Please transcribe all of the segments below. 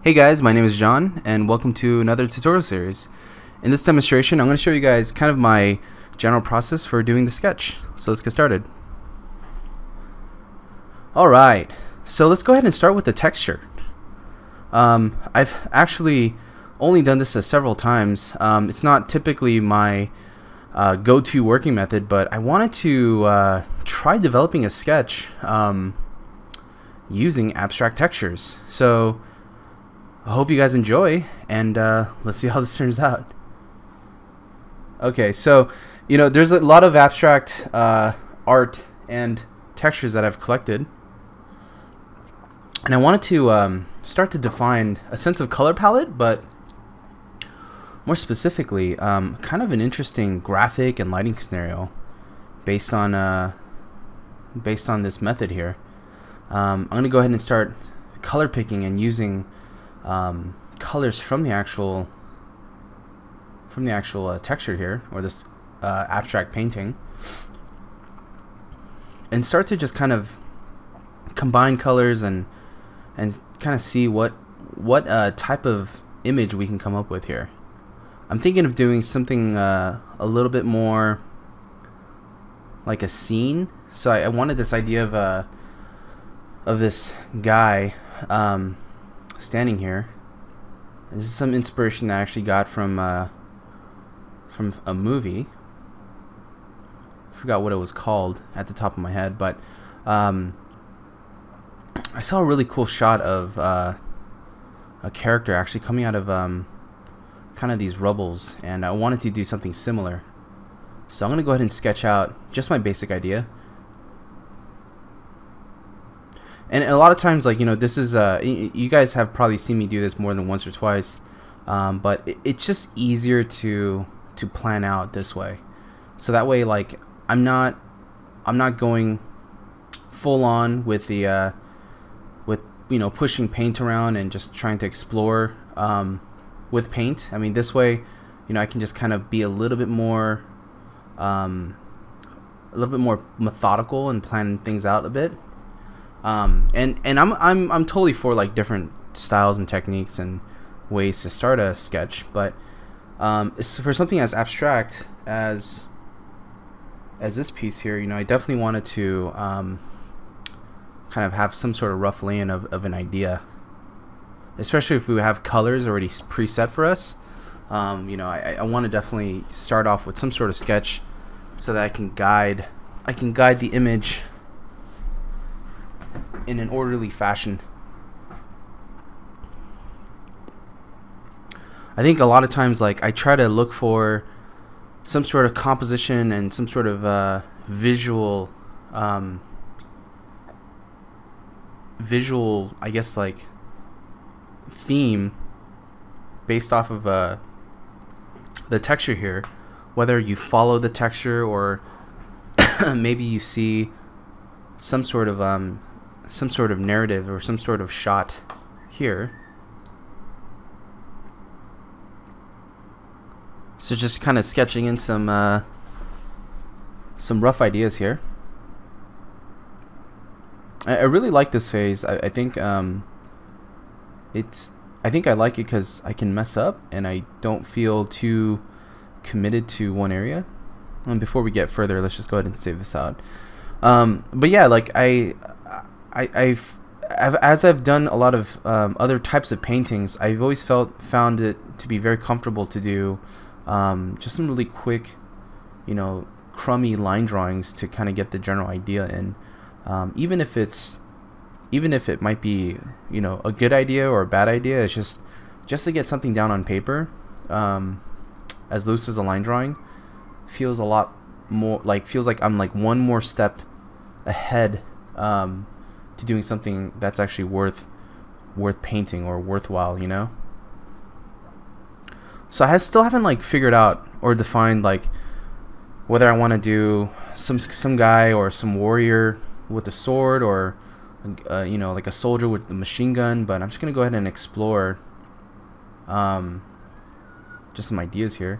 Hey guys, my name is John and welcome to another tutorial series. In this demonstration I'm going to show you guys kind of my general process for doing the sketch. So let's get started. Alright, so let's go ahead and start with the texture. I've actually only done this several times. It's not typically my go-to working method, but I wanted to try developing a sketch using abstract textures. So I hope you guys enjoy, and let's see how this turns out. Okay, so there's a lot of abstract art and textures that I've collected, and I wanted to start to define a sense of color palette, but more specifically kind of an interesting graphic and lighting scenario based on this method here. I'm gonna go ahead and start color picking and using colors from the actual texture here, or this abstract painting, and start to just kind of combine colors and kind of see what type of image we can come up with here. I'm thinking of doing something a little bit more like a scene. So I wanted this idea of this guy standing here. This is some inspiration that I actually got from a movie. I forgot what it was called at the top of my head, but I saw a really cool shot of a character actually coming out of kind of these rubbles, and I wanted to do something similar. So I'm gonna go ahead and sketch out just my basic idea. And a lot of times, like, this is you guys have probably seen me do this more than once or twice, but it's just easier to plan out this way. So that way, like, I'm not going full on with the pushing paint around and just trying to explore with paint. I mean, this way, I can just kind of be a little bit more methodical and plan things out a bit. And I'm totally for like different styles and techniques and ways to start a sketch, but for something as abstract as this piece here, I definitely wanted to kind of have some sort of rough lay-in of an idea, especially if we have colors already preset for us. I want to definitely start off with some sort of sketch so that I can guide the image in an orderly fashion. I think a lot of times, like, I try to look for some sort of composition and some sort of visual, I guess, like, theme based off of the texture here, whether you follow the texture or maybe you see some sort of narrative or some sort of shot here. So just kind of sketching in some rough ideas here. I really like this phase. I think I think I like it because I can mess up and I don't feel too committed to one area. And before we get further, let's just go ahead and save this out. But yeah, like as I've done a lot of other types of paintings, I've always found it to be very comfortable to do just some really quick, crummy line drawings to kind of get the general idea in, even if it might be a good idea or a bad idea. It's just to get something down on paper, as loose as a line drawing, feels a lot more like I'm like one more step ahead to doing something that's actually worth painting or worthwhile, So I still haven't like figured out or defined like whether I want to do some guy or some warrior with a sword, or like a soldier with the machine gun. But I'm just gonna go ahead and explore just some ideas here.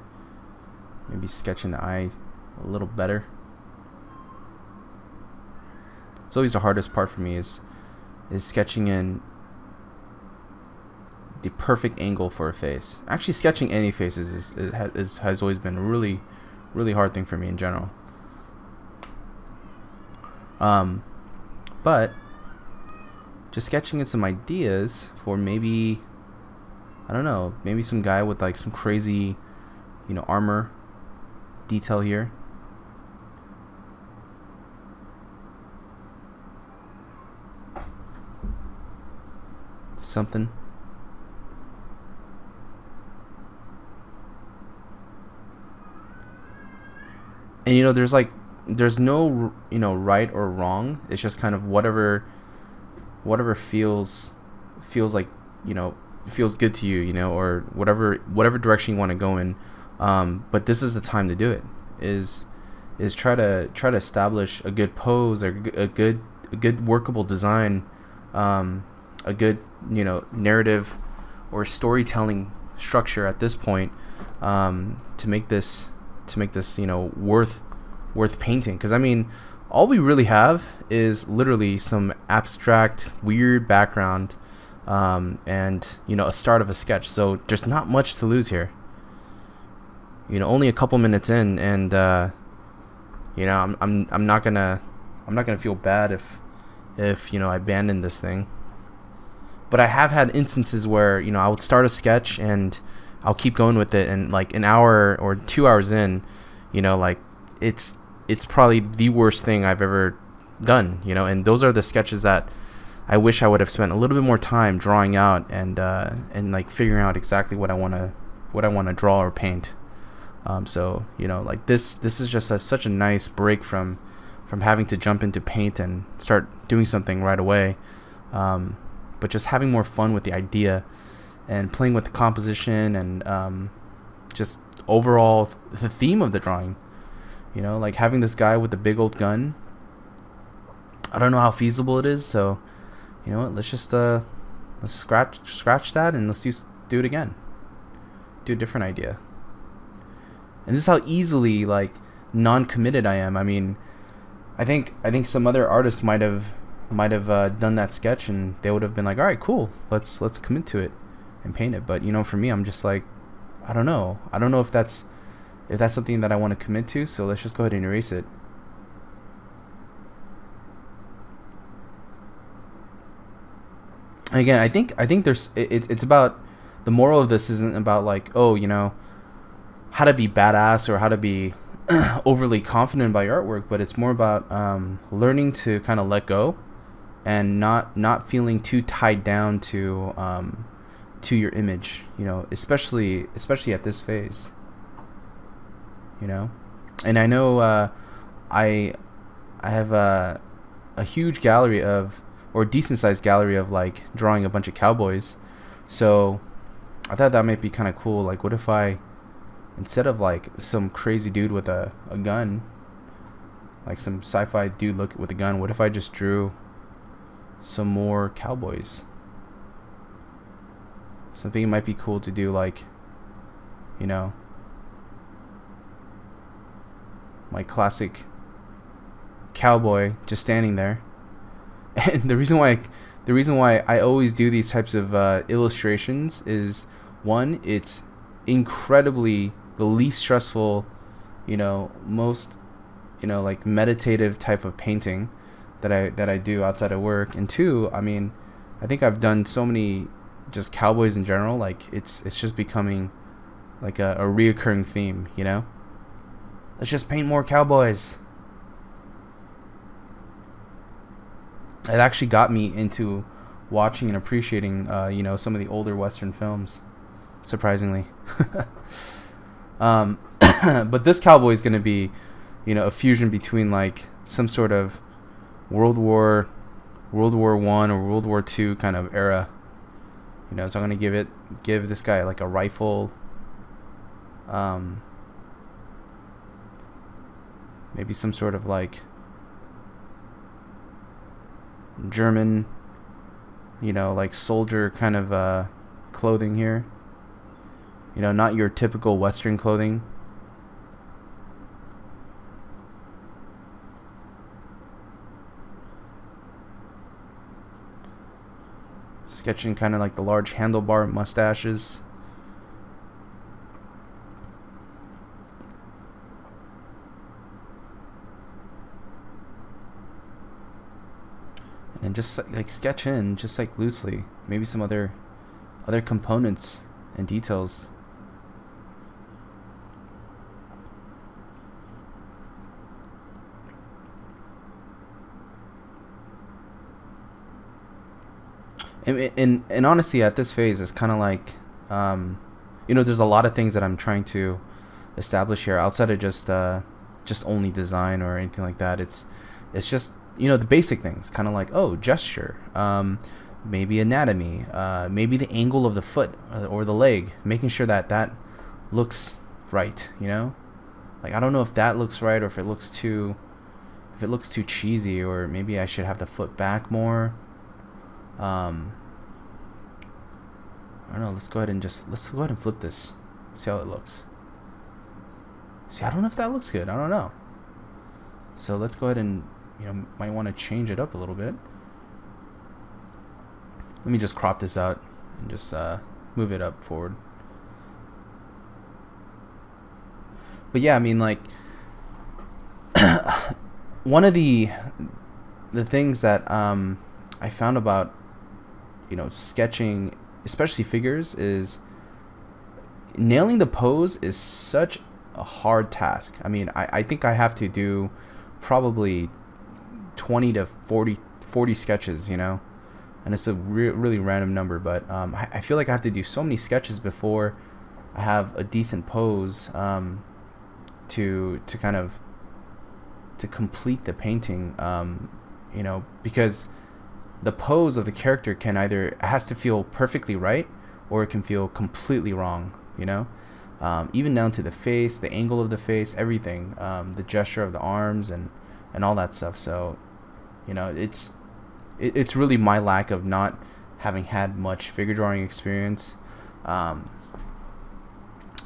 Maybe sketching the eye a little better. It's always the hardest part for me is sketching in the perfect angle for a face. Actually, sketching any faces has always been a really hard thing for me in general. But just sketching in some ideas for maybe, I don't know, maybe some guy with like some crazy, you know, armor detail here. Something. And you know, there's no, you know, right or wrong. It's just kind of whatever feels like, you know, feels good to you, you know, or whatever direction you want to go in. But this is the time to do it. Is try to establish a good pose, or a good workable design, a good, you know, narrative or storytelling structure at this point, to make this, you know, worth painting. Because I mean, all we really have is literally some abstract weird background, and you know, a start of a sketch. So there's not much to lose here, you know, only a couple minutes in. And you know, I'm not gonna feel bad if you know, I abandon this thing. But I have had instances where, you know, I would start a sketch and I'll keep going with it, and like an hour or 2 hours in, you know, like it's probably the worst thing I've ever done, you know. And those are the sketches that I wish I would have spent a little bit more time drawing out, and like figuring out exactly what I want to draw or paint. So you know, like this is just such a nice break from having to jump into paint and start doing something right away. But just having more fun with the idea and playing with the composition, and just overall the theme of the drawing. You know, like having this guy with the big old gun. I don't know how feasible it is, so you know what, let's just let's scratch that, and let's do it again. Do a different idea. And this is how easily like non-committed I am. I mean, I think some other artists might have done that sketch, and they would have been like, all right, cool, let's commit to it and paint it. But you know, for me, I'm just like, I don't know if that's something that I want to commit to, so let's just go ahead and erase it. Again, I think there's it's about, the moral of this isn't about like, oh, you know, how to be badass or how to be overly confident about your artwork, but it's more about learning to kind of let go, and not feeling too tied down to your image, you know, especially at this phase, you know. And I know I have a huge gallery of, or a decent sized gallery of, like drawing a bunch of cowboys. So I thought that might be kind of cool. Like, what if I, instead of like some crazy dude with a gun, like some sci-fi dude with a gun, what if I just drew some more cowboys? Something might be cool to do, like, you know, my classic cowboy just standing there. And the reason why I always do these types of illustrations is, one, it's incredibly the least stressful, you know, most, you know, like meditative type of painting that I do outside of work. And two, I mean, I think I've done so many just cowboys in general, like it's just becoming like a reoccurring theme, you know. Let's just paint more cowboys. It actually got me into watching and appreciating you know, some of the older Western films, surprisingly. But this cowboy is going to be, you know, a fusion between like some sort of World War I or World War II kind of era, you know. So I'm going to give this guy like a rifle, maybe some sort of like German, you know, like soldier kind of clothing here, you know, not your typical Western clothing. sketching kind of like the large handlebar mustaches. And just like sketch in, just like loosely, maybe some other components and details. And honestly, at this phase, it's kind of like, you know, there's a lot of things that I'm trying to establish here outside of just only design or anything like that. It's just, you know, the basic things, kind of like, oh, gesture, maybe anatomy, maybe the angle of the foot or the leg, making sure that that looks right, you know? Like, I don't know if that looks right or if it looks too cheesy, or maybe I should have the foot back more. I don't know, let's go ahead and flip this, see how it looks. See, I don't know if that looks good, I don't know. So let's go ahead and, you know, might want to change it up a little bit. Let me just crop this out and just move it up forward. But yeah, I mean, like, one of the things that I found about, you know, sketching, especially figures, is nailing the pose is such a hard task. I mean, I think I have to do probably 20 to 40 sketches, you know, and it's a really random number, but I feel like I have to do so many sketches before I have a decent pose to kind of to complete the painting, you know, because the pose of the character can either has to feel perfectly right, or it can feel completely wrong, you know, even down to the face, the angle of the face, everything, the gesture of the arms and all that stuff. So, you know, it's really my lack of not having had much figure drawing experience,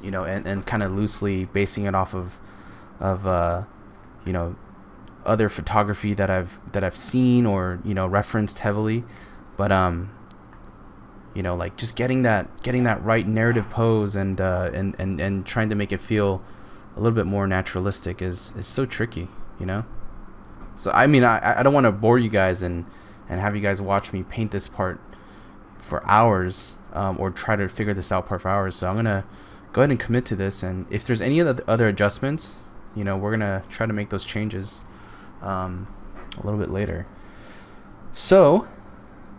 you know, and kind of loosely basing it off of you know, other photography that I've seen or, you know, referenced heavily. But you know, like just getting that right narrative pose and trying to make it feel a little bit more naturalistic is so tricky, you know. So I mean, I don't want to bore you guys and have you guys watch me paint this part for hours, or try to figure this out part for hours. So I'm gonna go ahead and commit to this, and if there's any other adjustments, you know, we're gonna try to make those changes a little bit later. So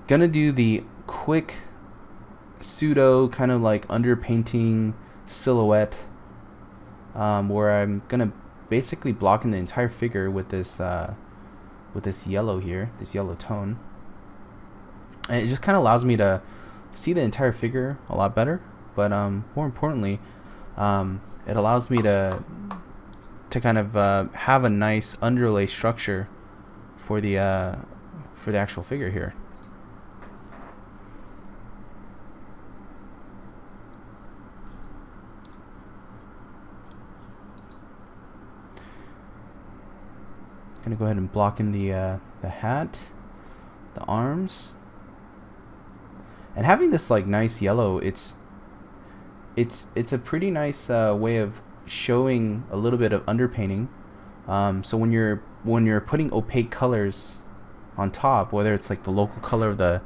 gonna do the quick pseudo kind of like underpainting silhouette, where I'm gonna basically blocking the entire figure with this yellow here, this yellow tone, and it just kind of allows me to see the entire figure a lot better. But more importantly, it allows me to kind of have a nice underlay structure for the actual figure here. Gonna go ahead and block in the hat, the arms, and having this like nice yellow. It's a pretty nice way of showing a little bit of underpainting. So when you're putting opaque colors on top, whether it's like the local color of the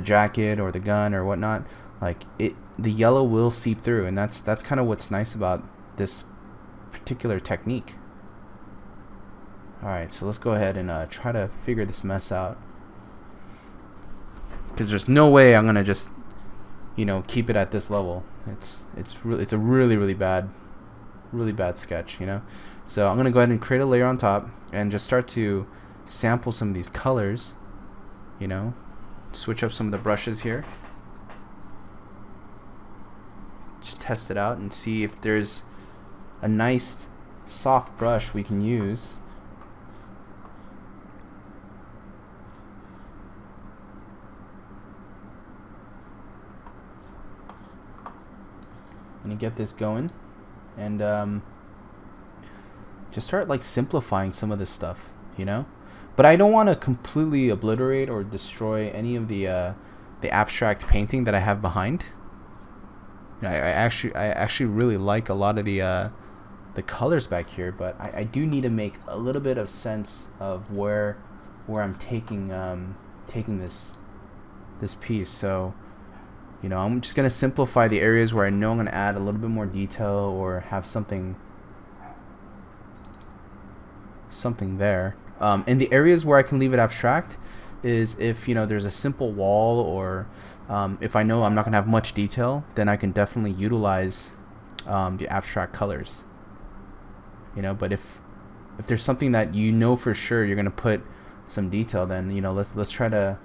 jacket or the gun or whatnot, like the yellow will seep through, and that's kind of what's nice about this particular technique. Alright, so let's go ahead and try to figure this mess out, because there's no way I'm gonna just, you know, keep it at this level. It's a really bad sketch, you know. So I'm gonna go ahead and create a layer on top and just start to sample some of these colors, you know, switch up some of the brushes here, just test it out and see if there's a nice soft brush we can use. I'm gonna get this going and just start like simplifying some of this stuff, you know. But I don't want to completely obliterate or destroy any of the abstract painting that I have behind. I actually really like a lot of the colors back here, but I do need to make a little bit of sense of where I'm taking this piece. So I'm just gonna simplify the areas where I know I'm gonna add a little bit more detail or have something there. And the areas where I can leave it abstract is if there's a simple wall, or if I know I'm not gonna have much detail, then I can definitely utilize the abstract colors. But if there's something that for sure you're gonna put some detail, then let's try to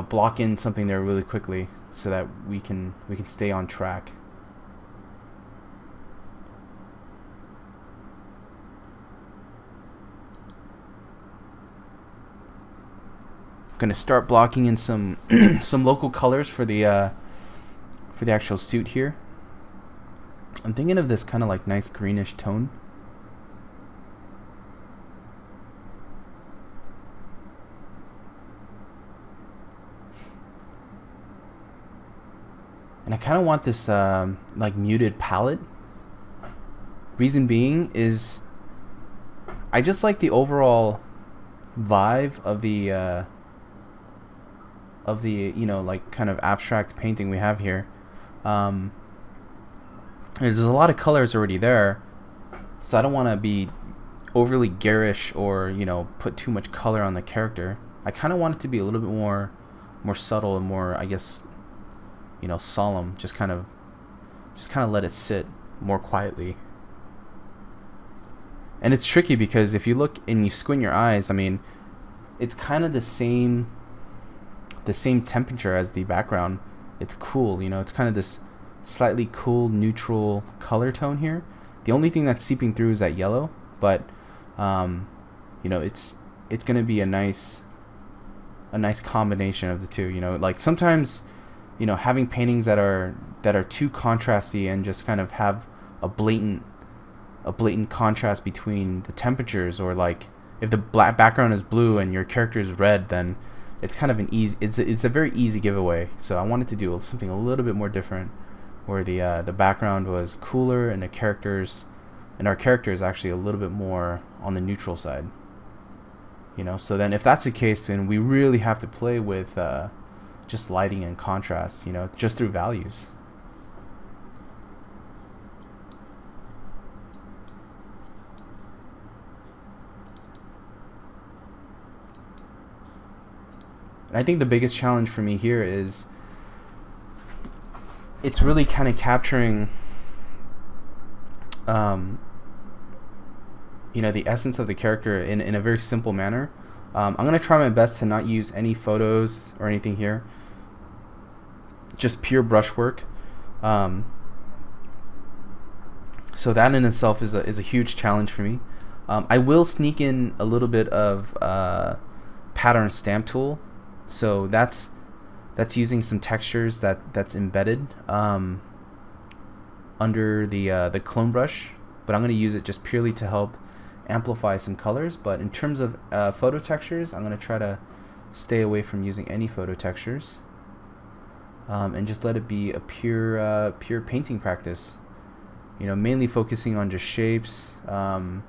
block in something there really quickly so that we can stay on track. I'm gonna start blocking in some some local colors for the actual suit here. I'm thinking of this kind of like nice greenish tone. And I kind of want this like muted palette. Reason being is I just like the overall vibe of the like kind of abstract painting we have here. There's a lot of colors already there, so I don't want to be overly garish or put too much color on the character. I kind of want it to be a little bit more subtle and more, I guess, solemn. Just kind of let it sit more quietly. And it's tricky because if you look and you squint your eyes, I mean, it's kind of the same temperature as the background. It's cool, it's kind of this slightly cool neutral color tone here. The only thing that's seeping through is that yellow, but it's gonna be a nice combination of the two. Like sometimes having paintings that are too contrasty and just kind of have a blatant contrast between the temperatures, or like if the black background is blue and your character is red, then it's kind of it's a very easy giveaway. So I wanted to do something a little bit more different, where the background was cooler and our character is actually a little bit more on the neutral side. So then if that's the case, then we really have to play with just lighting and contrast, just through values. And I think the biggest challenge for me here is it's really kind of capturing the essence of the character in a very simple manner. I'm gonna try my best to not use any photos or anything here, just pure brushwork. So that in itself is a huge challenge for me. I will sneak in a little bit of pattern stamp tool, so that's using some textures that's embedded under the clone brush, but I'm going to use it just purely to help amplify some colors. But in terms of photo textures, I'm going to try to stay away from using any photo textures, and just let it be a pure painting practice. Mainly focusing on just shapes, my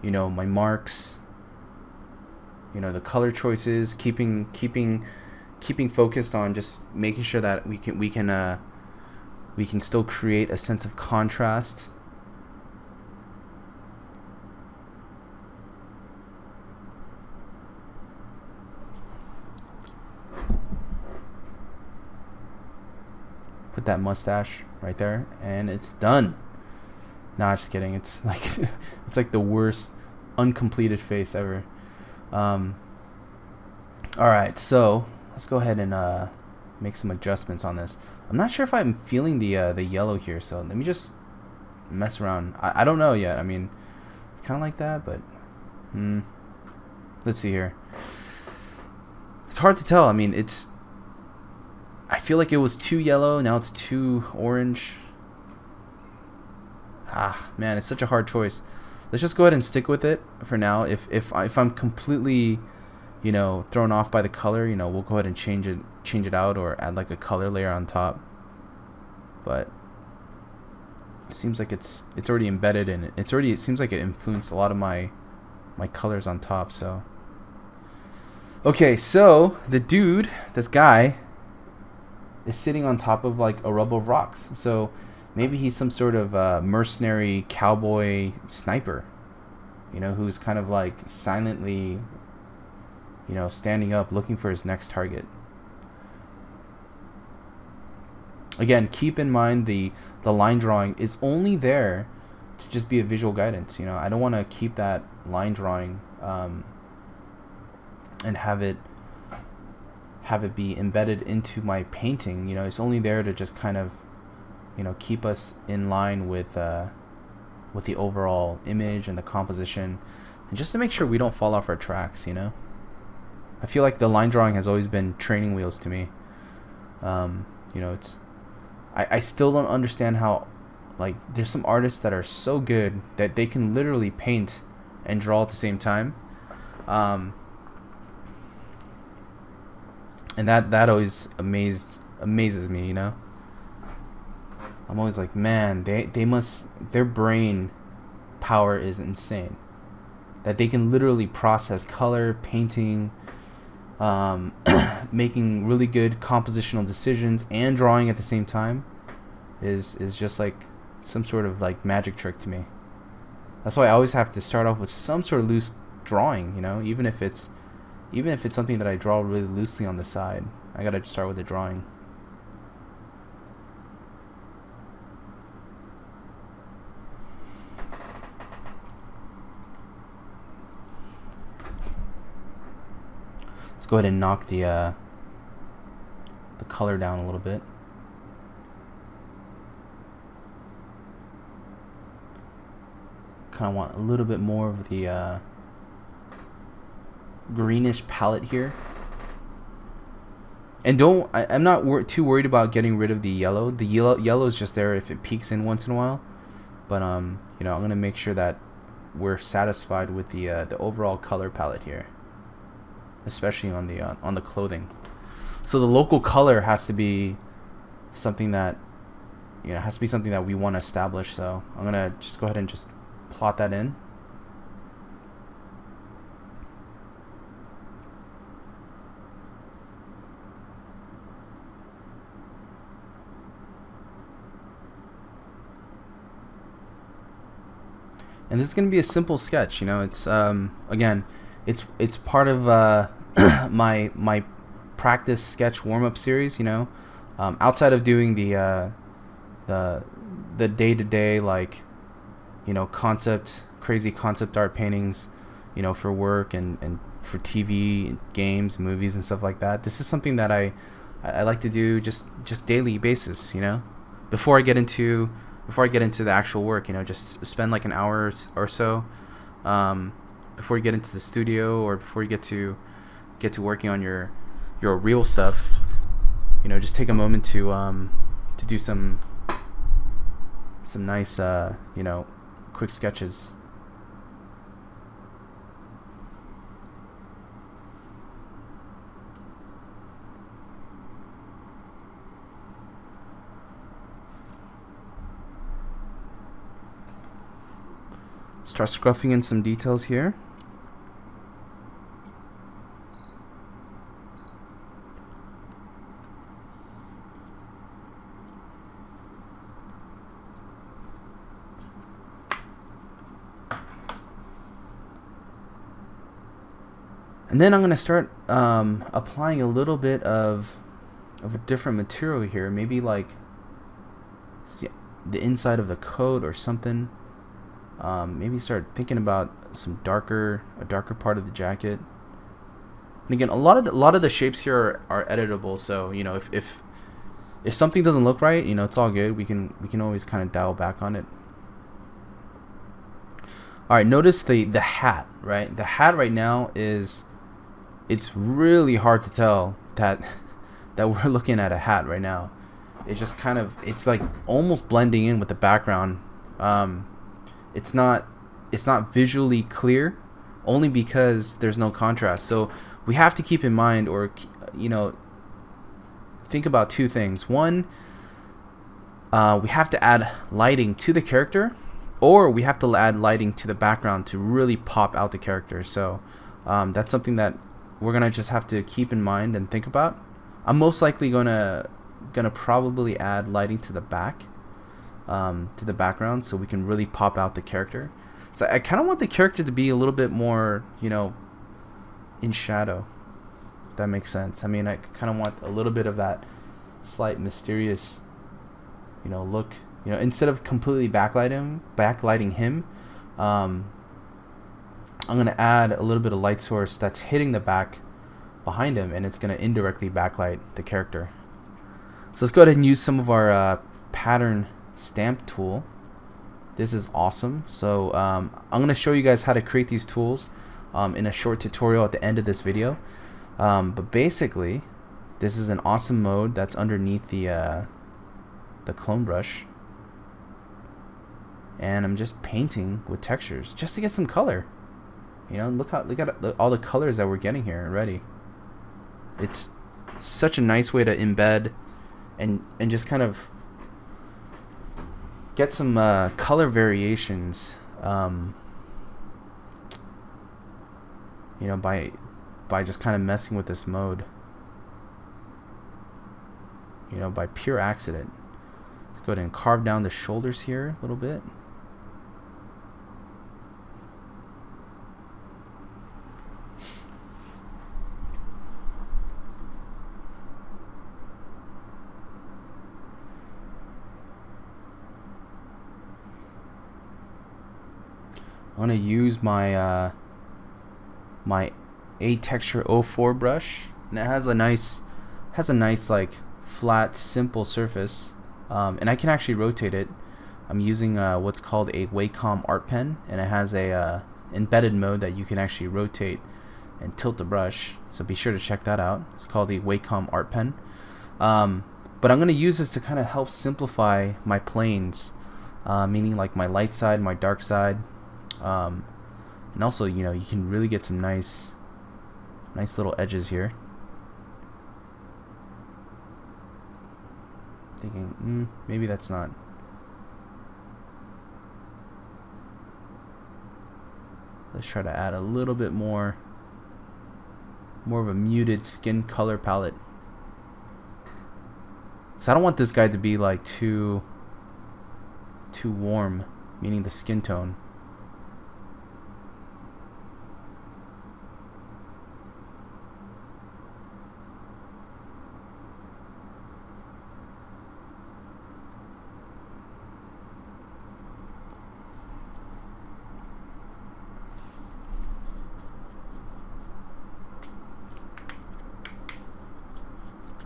marks, the color choices, keeping focused on just making sure that we can still create a sense of contrast. Put that mustache right there, and it's done. Nah, just kidding. It's like it's like the worst uncompleted face ever. All right, so let's go ahead and make some adjustments on this. I'm not sure if I'm feeling the yellow here, so let me just mess around. I don't know yet. I mean, kind of like that, but let's see here. It's hard to tell. I mean, I feel like it was too yellow, now it's too orange. Ah, man, it's such a hard choice. let's just go ahead and stick with it for now. If I'm completely, you know, thrown off by the color, you know, we'll go ahead and change it out or add like a color layer on top. But it seems like it's already embedded in it. It seems like it influenced a lot of my colors on top. So okay, so the dude, this guy, is sitting on top of like a rubble of rocks. So maybe he's some sort of mercenary cowboy sniper, you know, who's kind of like silently, you know, standing up looking for his next target. Again, keep in mind the line drawing is only there to just be a visual guidance. You know, I don't want to keep that line drawing and have it be embedded into my painting. You know, it's only there to just kind of, you know, keep us in line with the overall image and the composition, and just to make sure we don't fall off our tracks. You know, I feel like the line drawing has always been training wheels to me. You know, I still don't understand how, like, there's some artists that are so good that they can literally paint and draw at the same time. And that always amazes me, you know. I'm always like, man, their brain power is insane. That they can literally process color, painting, making really good compositional decisions and drawing at the same time is just like some sort of like magic trick to me. That's why I always have to start off with some sort of loose drawing, you know, even if it's something that I draw really loosely on the side. I gotta start with the drawing. Let's go ahead and knock the color down a little bit. Kind of want a little bit more of the greenish palette here. And I'm not too worried about getting rid of the yellow. The yellow is just there if it peeks in once in a while. But you know, I'm gonna make sure that we're satisfied with the overall color palette here, especially on the clothing. So the local color has to be something that, you know, has to be something that we want to establish. So I'm gonna just go ahead and just plot that in. And this is going to be a simple sketch, you know. It's again, it's part of my practice sketch warm-up series, you know. Outside of doing the day-to-day, like, you know, crazy concept art paintings, you know, for work and for TV, games, movies, and stuff like that. This is something that I like to do just daily basis, you know. Before I get into the actual work, you know, just spend like an hour or so before you get into the studio, or before you get to working on your real stuff. You know, just take a moment to do some nice you know, quick sketches. Start scruffing in some details here. And then I'm going to start applying a little bit of a different material here. Maybe like the inside of the coat or something. Maybe start thinking about a darker part of the jacket. And again, a lot of the shapes here are editable. So, you know, if something doesn't look right, you know, it's all good. We can always kind of dial back on it. All right, notice the hat, right? The hat right now it's really hard to tell that we're looking at a hat right now. It's just it's like almost blending in with the background. It's not it's not visually clear, only because there's no contrast. So we have to keep in mind, or think about two things. One, we have to add lighting to the character, or we have to add lighting to the background to really pop out the character. So that's something that we're gonna just have to keep in mind and think about. I'm most likely gonna probably add lighting to the background, so we can really pop out the character. So I kind of want the character to be a little bit more, in shadow, if that makes sense. I mean, I kind of want a little bit of that slight mysterious, look. Instead of completely backlighting him, I'm gonna add a little bit of light source that's hitting the back behind him, and it's gonna indirectly backlight the character. So let's go ahead and use some of our pattern stamp tool. This is awesome. So I'm gonna show you guys how to create these tools in a short tutorial at the end of this video. But basically, this is an awesome mode that's underneath the clone brush, and I'm just painting with textures just to get some color. Look at all the colors that we're getting here already. It's such a nice way to embed and just kind of get some color variations, by just kind of messing with this mode, by pure accident. Let's go ahead and carve down the shoulders here a little bit. I'm gonna use my my A-Texture 04 brush, and it has a nice like flat, simple surface, and I can actually rotate it. I'm using what's called a Wacom art pen, and it has a embedded mode that you can actually rotate and tilt the brush. So be sure to check that out. It's called the Wacom art pen. But I'm gonna use this to kind of help simplify my planes, meaning like my light side, my dark side. And also, you can really get some nice little edges here. Thinking, maybe that's not. Let's try to add a little bit more of a muted skin color palette. So I don't want this guy to be like too warm, meaning the skin tone.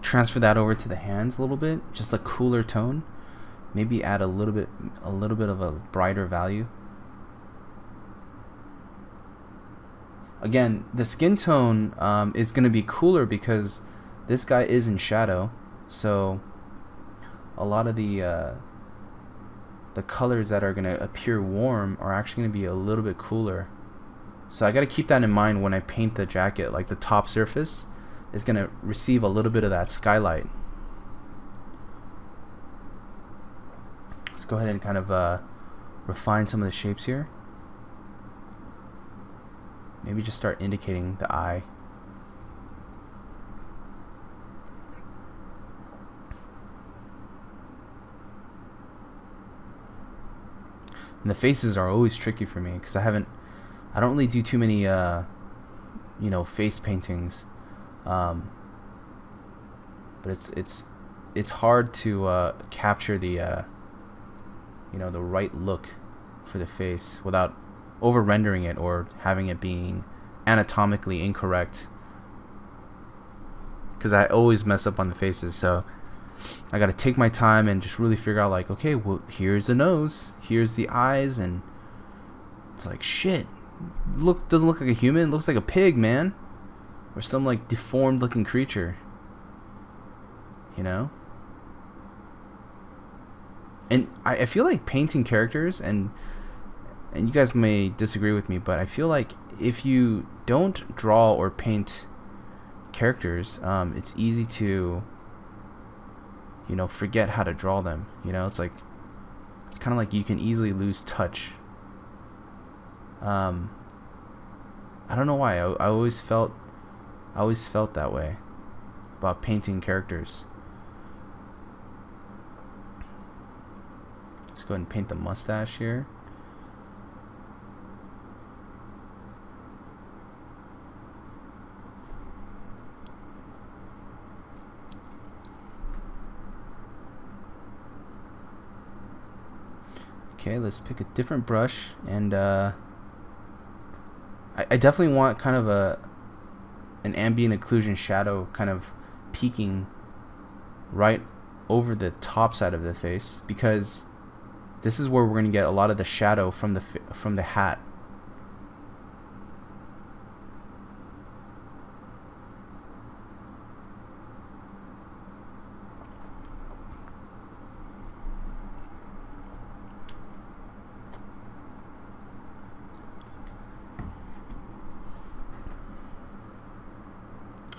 Transfer that over to the hands a little bit, just a cooler tone. Maybe add a little bit of a brighter value. Again, the skin tone is going to be cooler because this guy is in shadow, so a lot of the colors that are going to appear warm are actually going to be a little bit cooler. So I got to keep that in mind when I paint the jacket. Like the top surface is going to receive a little bit of that skylight. Let's go ahead and kind of refine some of the shapes here. Maybe just start indicating the eye. And the faces are always tricky for me because I don't really do too many face paintings. But it's hard to capture the the right look for the face without over rendering it or having it being anatomically incorrect, because I always mess up on the faces. So I gotta take my time and just really figure out, like, okay, well, here's the nose, here's the eyes, and it's like, shit, doesn't look like a human, it looks like a pig, man, or some like deformed looking creature, And I feel like painting characters and and you guys may disagree with me, but I feel like if you don't draw or paint characters, it's easy to, you know, forget how to draw them. You know, it's kind of like you can easily lose touch. I don't know why. I always felt that way about painting characters. Let's go ahead and paint the mustache here. Okay, let's pick a different brush, and I definitely want kind of an ambient occlusion shadow kind of peeking right over the top side of the face, because this is where we're going to get a lot of the shadow from the hat.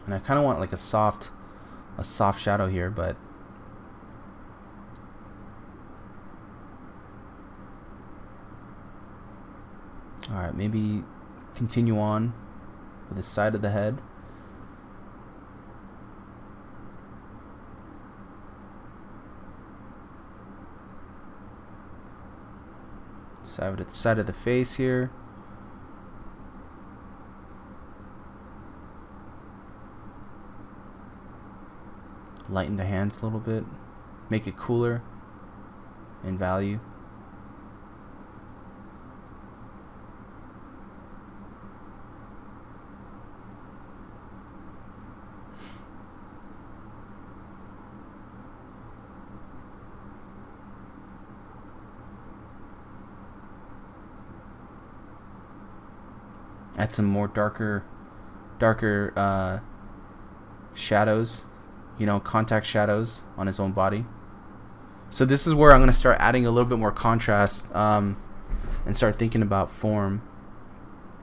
And I kind of want like a soft shadow here, but alright, maybe continue on with the side of the head. Side of the face here. Lighten the hands a little bit, make it cooler in value. Add some more darker shadows, you know, contact shadows on his own body. So this is where I'm going to start adding a little bit more contrast, and start thinking about form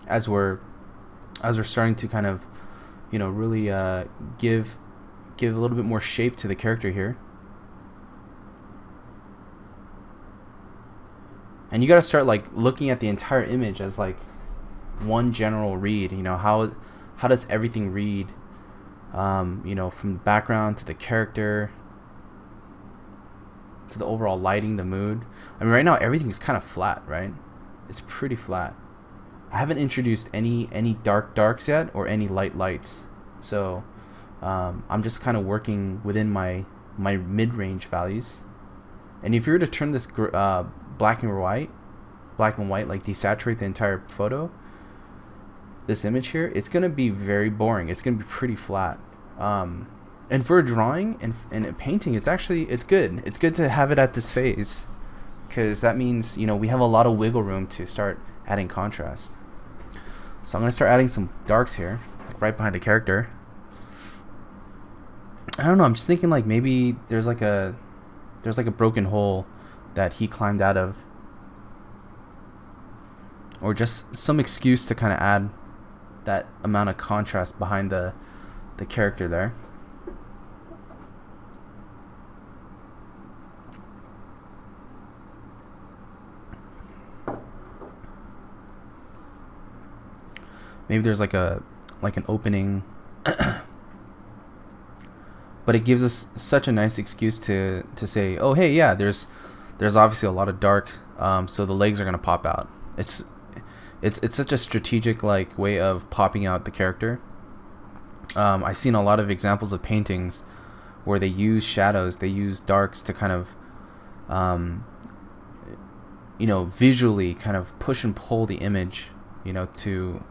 as we're starting to kind of, you know, really give a little bit more shape to the character here. And you got to start like looking at the entire image as like one general read. You know, how does everything read? You know, from the background to the character to the overall lighting, the mood. I mean, right now everything's kind of flat, right? It's pretty flat. I haven't introduced any darks yet or any lights. So I'm just kind of working within my mid-range values. And if you were to turn this black and white, like desaturate the entire photo, this image here, it's gonna be very boring. It's gonna be pretty flat. And for a drawing and a painting, it's good. It's good to have it at this phase, because that means, you know, we have a lot of wiggle room to start adding contrast. So I'm gonna start adding some darks here, like right behind the character. I don't know. I'm just thinking like maybe there's like a broken hole that he climbed out of, or just some excuse to kind of add that amount of contrast behind the character there. Maybe there's like an opening, but it gives us such a nice excuse to say, oh hey, yeah, there's obviously a lot of dark, so the legs are gonna pop out. It's such a strategic like way of popping out the character. I've seen a lot of examples of paintings where they use shadows, they use darks to kind of, you know, visually kind of push and pull the image, you know, to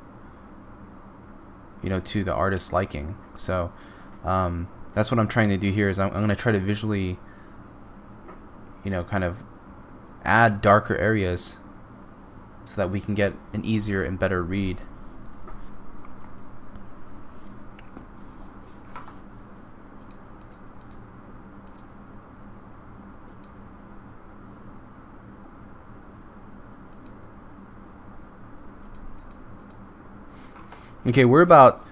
the artist's liking. So that's what I'm trying to do here. Is I'm going to try to visually, you know, kind of add darker areas so that we can get an easier and better read. Okay, we're about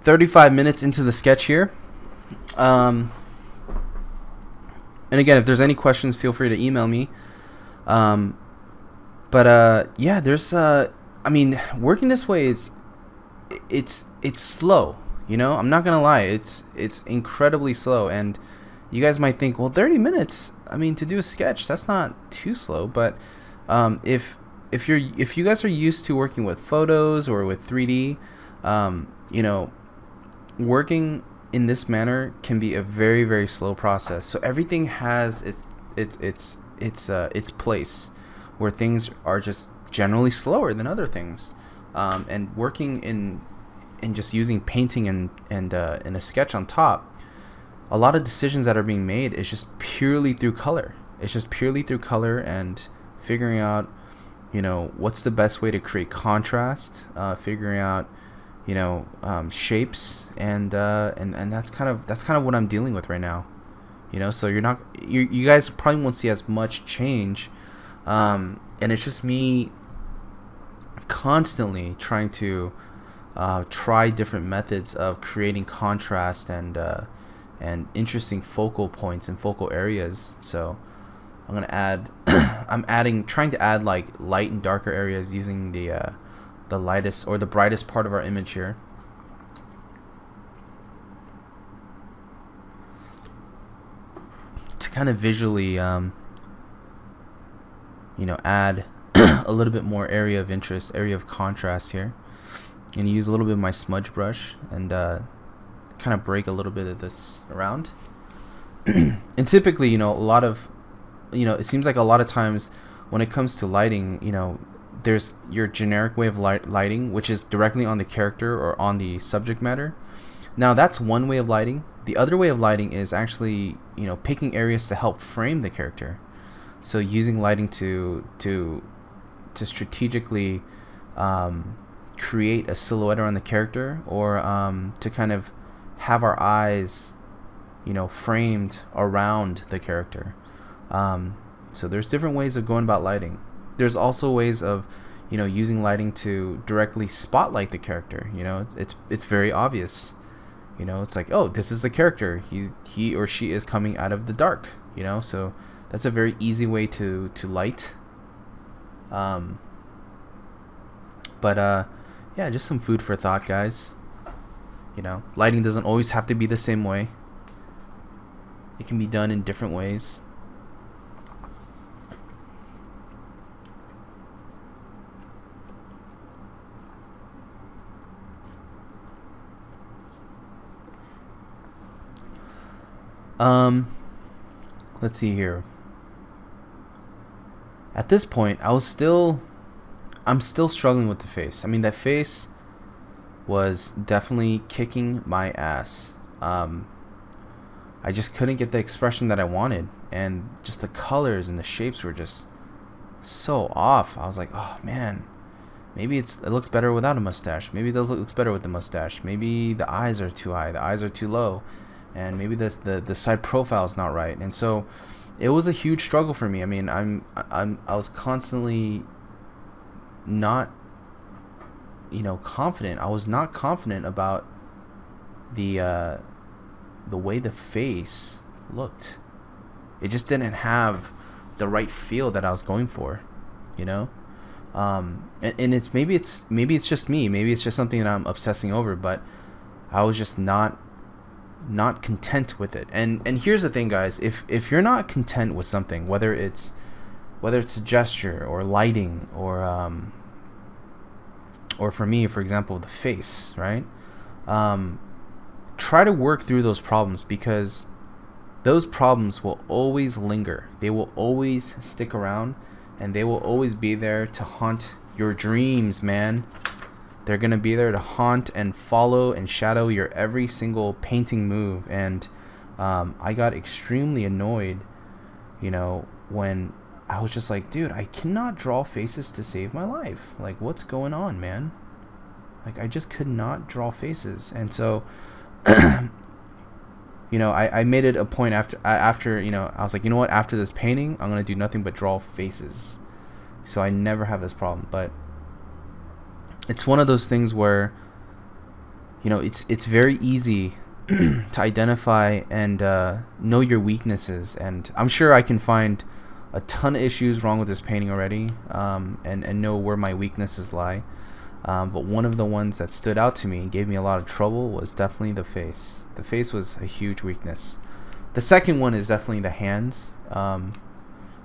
35 minutes into the sketch here. And again, if there's any questions, feel free to email me. Yeah, there's I mean, working this way is it's slow, you know? I'm not gonna lie, it's incredibly slow. And you guys might think, well, 30 minutes, I mean, to do a sketch, that's not too slow. But if you guys are used to working with photos or with 3D, you know, working in this manner can be a very, very slow process. So everything has its place, where things are just generally slower than other things. And working in just using painting and a sketch on top, a lot of decisions that are being made is just purely through color. It's just purely through color and figuring out, you know, what's the best way to create contrast, figuring out, you know, shapes, and that's kind of what I'm dealing with right now. You know, so you guys probably won't see as much change, and it's just me constantly trying to try different methods of creating contrast and interesting focal points and focal areas. So I'm gonna add trying to add like light and darker areas using the lightest or the brightest part of our image here. To kind of visually, you know, add a little bit more area of interest, area of contrast here. And use a little bit of my smudge brush and kind of break a little bit of this around. And typically, you know, it seems like a lot of times when it comes to lighting, you know, there's your generic way of lighting, which is directly on the character or on the subject matter. Now that's one way of lighting. The other way of lighting is actually, you know, picking areas to help frame the character. So using lighting to strategically create a silhouette around the character, or to kind of have our eyes, you know, framed around the character. So there's different ways of going about lighting. There's also ways of, you know, using lighting to directly spotlight the character. You know, it's very obvious. You know, it's like, oh, this is the character. He or she is coming out of the dark. You know, so that's a very easy way to light. Yeah, just some food for thought, guys. You know, lighting doesn't always have to be the same way. It can be done in different ways. Let's see here. At this point, I'm still struggling with the face. I mean, that face was definitely kicking my ass. I just couldn't get the expression that I wanted, and just the colors and the shapes were just so off. I was like, oh man, maybe it looks better without a mustache. Maybe it looks better with the mustache. Maybe the eyes are too high, the eyes are too low, and maybe the side profile is not right. And so it was a huge struggle for me. I mean, I was constantly not, you know, confident. I was not confident about the way the face looked. It just didn't have the right feel that I was going for, you know. And it's maybe it's just me. Maybe it's just something that I'm obsessing over. But I was just not content with it. And here's the thing, guys. If you're not content with something, whether it's a gesture or lighting or for me, for example, the face, right? Try to work through those problems, because those problems will always linger. They will always stick around, and they will always be there to haunt your dreams, man. They're gonna be there to haunt and follow and shadow your every single painting move. And I got extremely annoyed, you know, when I was just like, dude, I cannot draw faces to save my life. Like, what's going on, man? Like, I just could not draw faces. And so you know, I made it a point after, you know, I was like, you know what, after this painting, I'm gonna do nothing but draw faces, so I never have this problem. But it's one of those things where, you know, it's very easy to identify and know your weaknesses, and I'm sure I can find a ton of issues wrong with this painting already, and know where my weaknesses lie. But one of the ones that stood out to me and gave me a lot of trouble was definitely the face. The face was a huge weakness. The second one is definitely the hands.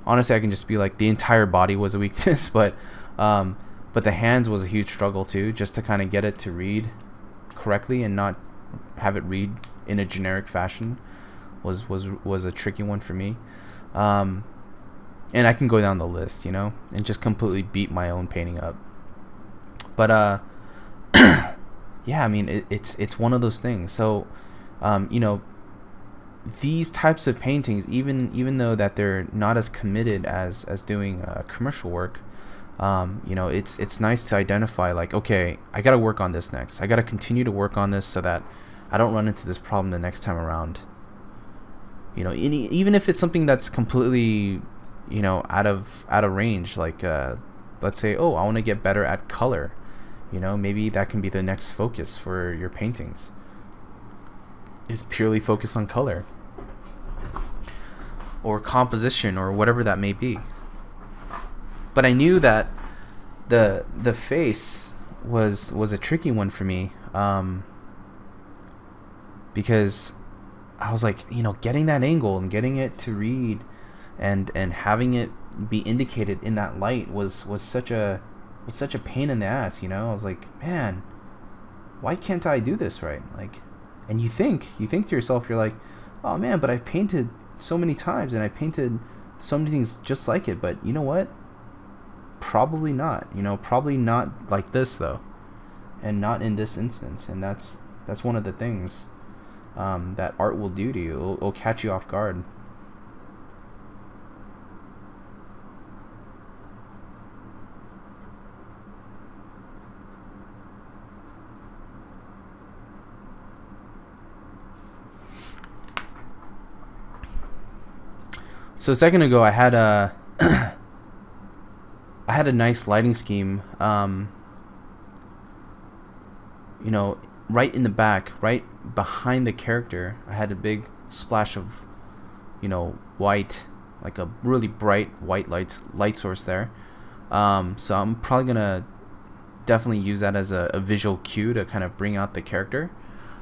Honestly, I can just be like the entire body was a weakness, but the hands was a huge struggle too, just to kind of get it to read correctly and not have it read in a generic fashion was a tricky one for me. And I can go down the list, you know, and just completely beat my own painting up. But yeah, I mean, it's one of those things. So you know, these types of paintings, even though that they're not as committed as doing commercial work, you know, it's nice to identify, like, okay, I gotta work on this next. I gotta continue to work on this so that I don't run into this problem the next time around. You know, even if it's something that's completely, you know, out of range, like let's say, oh, I want to get better at color. You know, maybe that can be the next focus for your paintings, is purely focus on color or composition or whatever that may be. But I knew that the face was a tricky one for me, because I was like, you know, getting that angle and getting it to read and having it be indicated in that light was such a pain in the ass, you know. I was like, man, why can't I do this right? Like, and you think to yourself, you're like, oh man, but I've painted so many times and I painted so many things just like it. But you know what? Probably not. You know, probably not like this though, and not in this instance. And that's one of the things that art will do to you. It'll catch you off guard. So a second ago, I had a I had a nice lighting scheme. You know, right in the back, right behind the character, I had a big splash of, you know, white, like a really bright white light source there. So I'm probably gonna definitely use that as a visual cue to kind of bring out the character.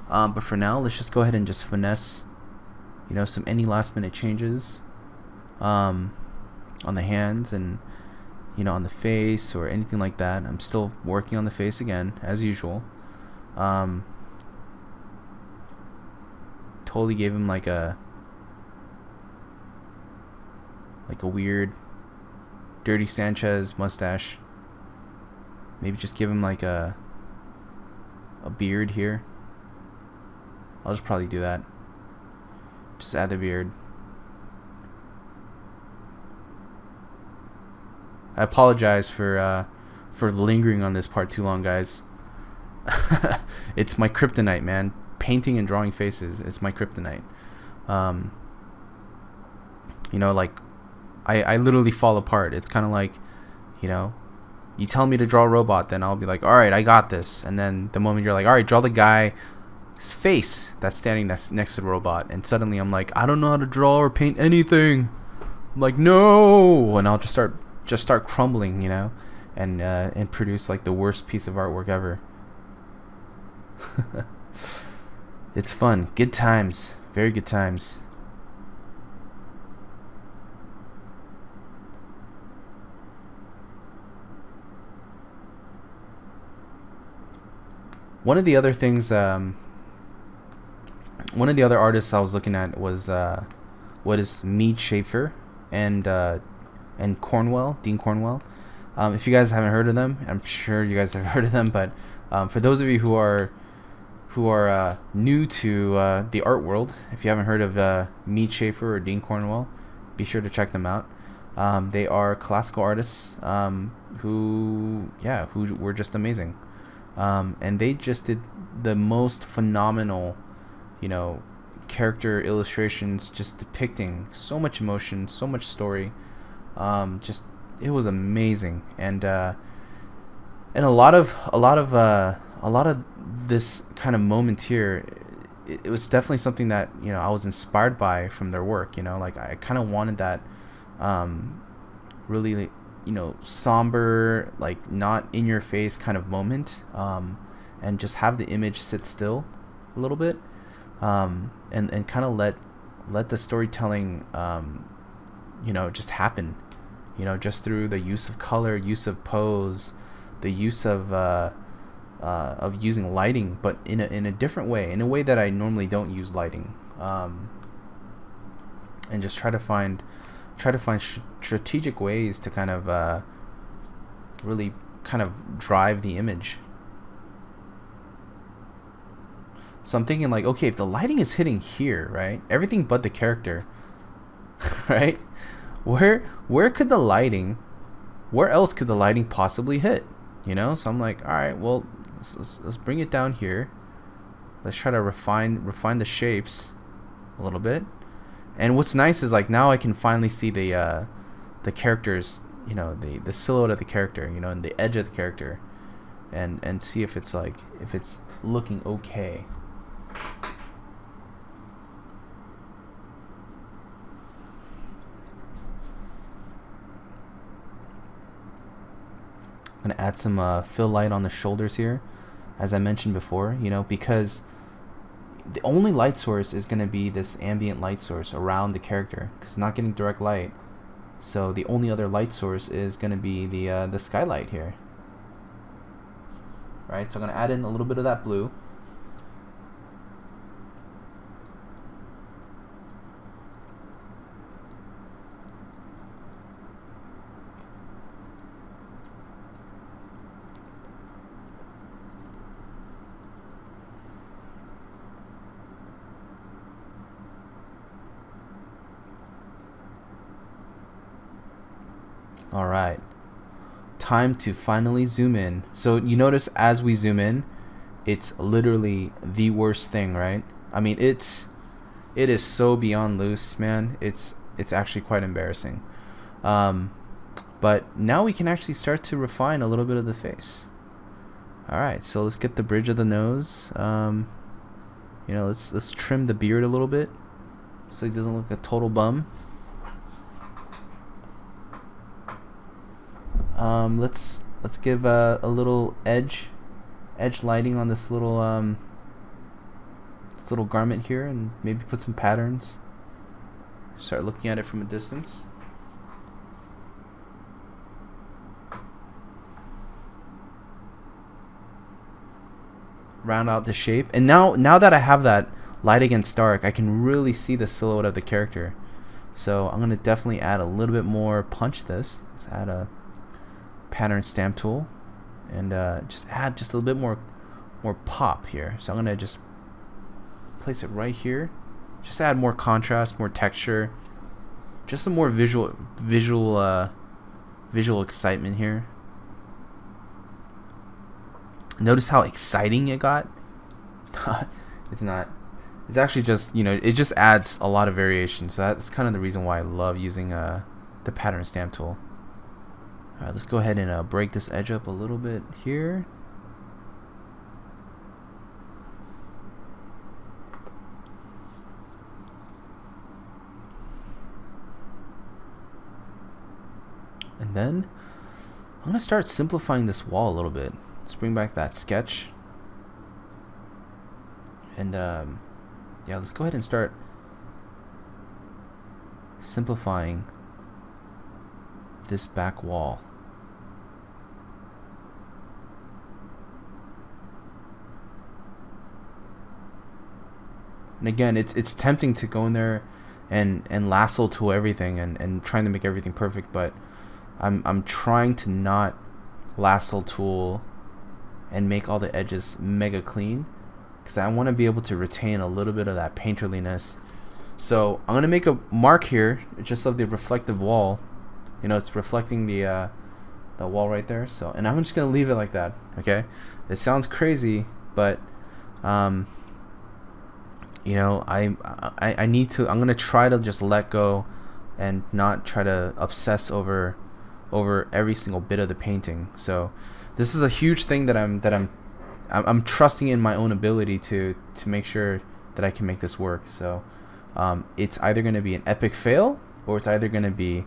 But for now, let's just go ahead and just finesse, you know, any last minute changes on the hands and, you know, on the face or anything like that. I'm still working on the face again as usual. Totally gave him like a weird Dirty Sanchez mustache. Maybe just give him like a beard here. I'll just probably do that. Just add the beard. I apologize for lingering on this part too long, guys. It's my kryptonite, man. Painting and drawing faces, it's my kryptonite. You know, like I literally fall apart. It's kind of like, you know, you tell me to draw a robot, then I'll be like, all right, I got this. And then the moment you're like, all right, draw the guy's face that's standing next to the robot, and suddenly I'm like, I don't know how to draw or paint anything. I'm like, no, and I'll just start crumbling, you know, and produce like the worst piece of artwork ever. It's fun, good times, very good times. One of the other things, one of the other artists I was looking at was Mead Schaefer and Cornwell, Dean Cornwell. If you guys haven't heard of them, I'm sure you guys have heard of them, but for those of you who are new to the art world, if you haven't heard of Mead Schaefer or Dean Cornwell, be sure to check them out. They are classical artists who were just amazing, and they just did the most phenomenal, you know, character illustrations, just depicting so much emotion, so much story. Just, it was amazing. And And a lot of this kind of moment here, it was definitely something that, you know, I was inspired by from their work. You know, like I kind of wanted that really, you know, somber, like not in your face kind of moment, and just have the image sit still a little bit, and kind of let the storytelling, you know, just happen, you know, just through the use of color, use of pose, the use of using lighting, but in a different way, in a way that I normally don't use lighting, and just try to find strategic ways to kind of really kind of drive the image. So I'm thinking like, okay, if the lighting is hitting here, right, everything but the character, right, where could the lighting, where else could the lighting possibly hit, you know? So I'm like, all right, well, let's bring it down here. Let's try to refine the shapes a little bit. And what's nice is like now I can finally see the characters, you know, the silhouette of the character, you know, and the edge of the character, and see if it's like, if it's looking okay. I'm gonna add some fill light on the shoulders here, as I mentioned before, you know, because the only light source is gonna be this ambient light source around the character, because it's not getting direct light. So the only other light source is gonna be the skylight here. Right, so I'm gonna add in a little bit of that blue. All right, time to finally zoom in. So you notice as we zoom in, it's literally the worst thing, right? I mean, it is so beyond loose, man. It's actually quite embarrassing. But now we can actually start to refine a little bit of the face. All right, so let's get the bridge of the nose. You know, let's trim the beard a little bit so he doesn't look a total bum. Let's give a little edge lighting on this little garment here, and maybe put some patterns. Start looking at it from a distance. Round out the shape, and now that I have that light against dark, I can really see the silhouette of the character. So I'm gonna definitely add a little bit more punch to this. Let's add a pattern stamp tool, and just add just a little bit more pop here. So I'm gonna just place it right here. Just add more contrast, more texture, just some more visual excitement here. Notice how exciting it got. It's not. It's actually just, you know, it just adds a lot of variation. So that's kind of the reason why I love using the pattern stamp tool. Alright, let's go ahead and break this edge up a little bit here. And then I'm going to start simplifying this wall a little bit. Let's bring back that sketch. And yeah, let's go ahead and start simplifying this back wall. And again, it's tempting to go in there and lasso tool everything and trying to make everything perfect, but I'm trying to not lasso tool and make all the edges mega clean, because I want to be able to retain a little bit of that painterliness. So I'm gonna make a mark here just of the reflective wall. You know, it's reflecting the wall right there. So, and I'm just gonna leave it like that. Okay, it sounds crazy, but you know, I need to. I'm gonna try to just let go and not try to obsess over every single bit of the painting. So this is a huge thing that I'm trusting in my own ability to make sure that I can make this work. So it's either going to be an epic fail or it's either going to be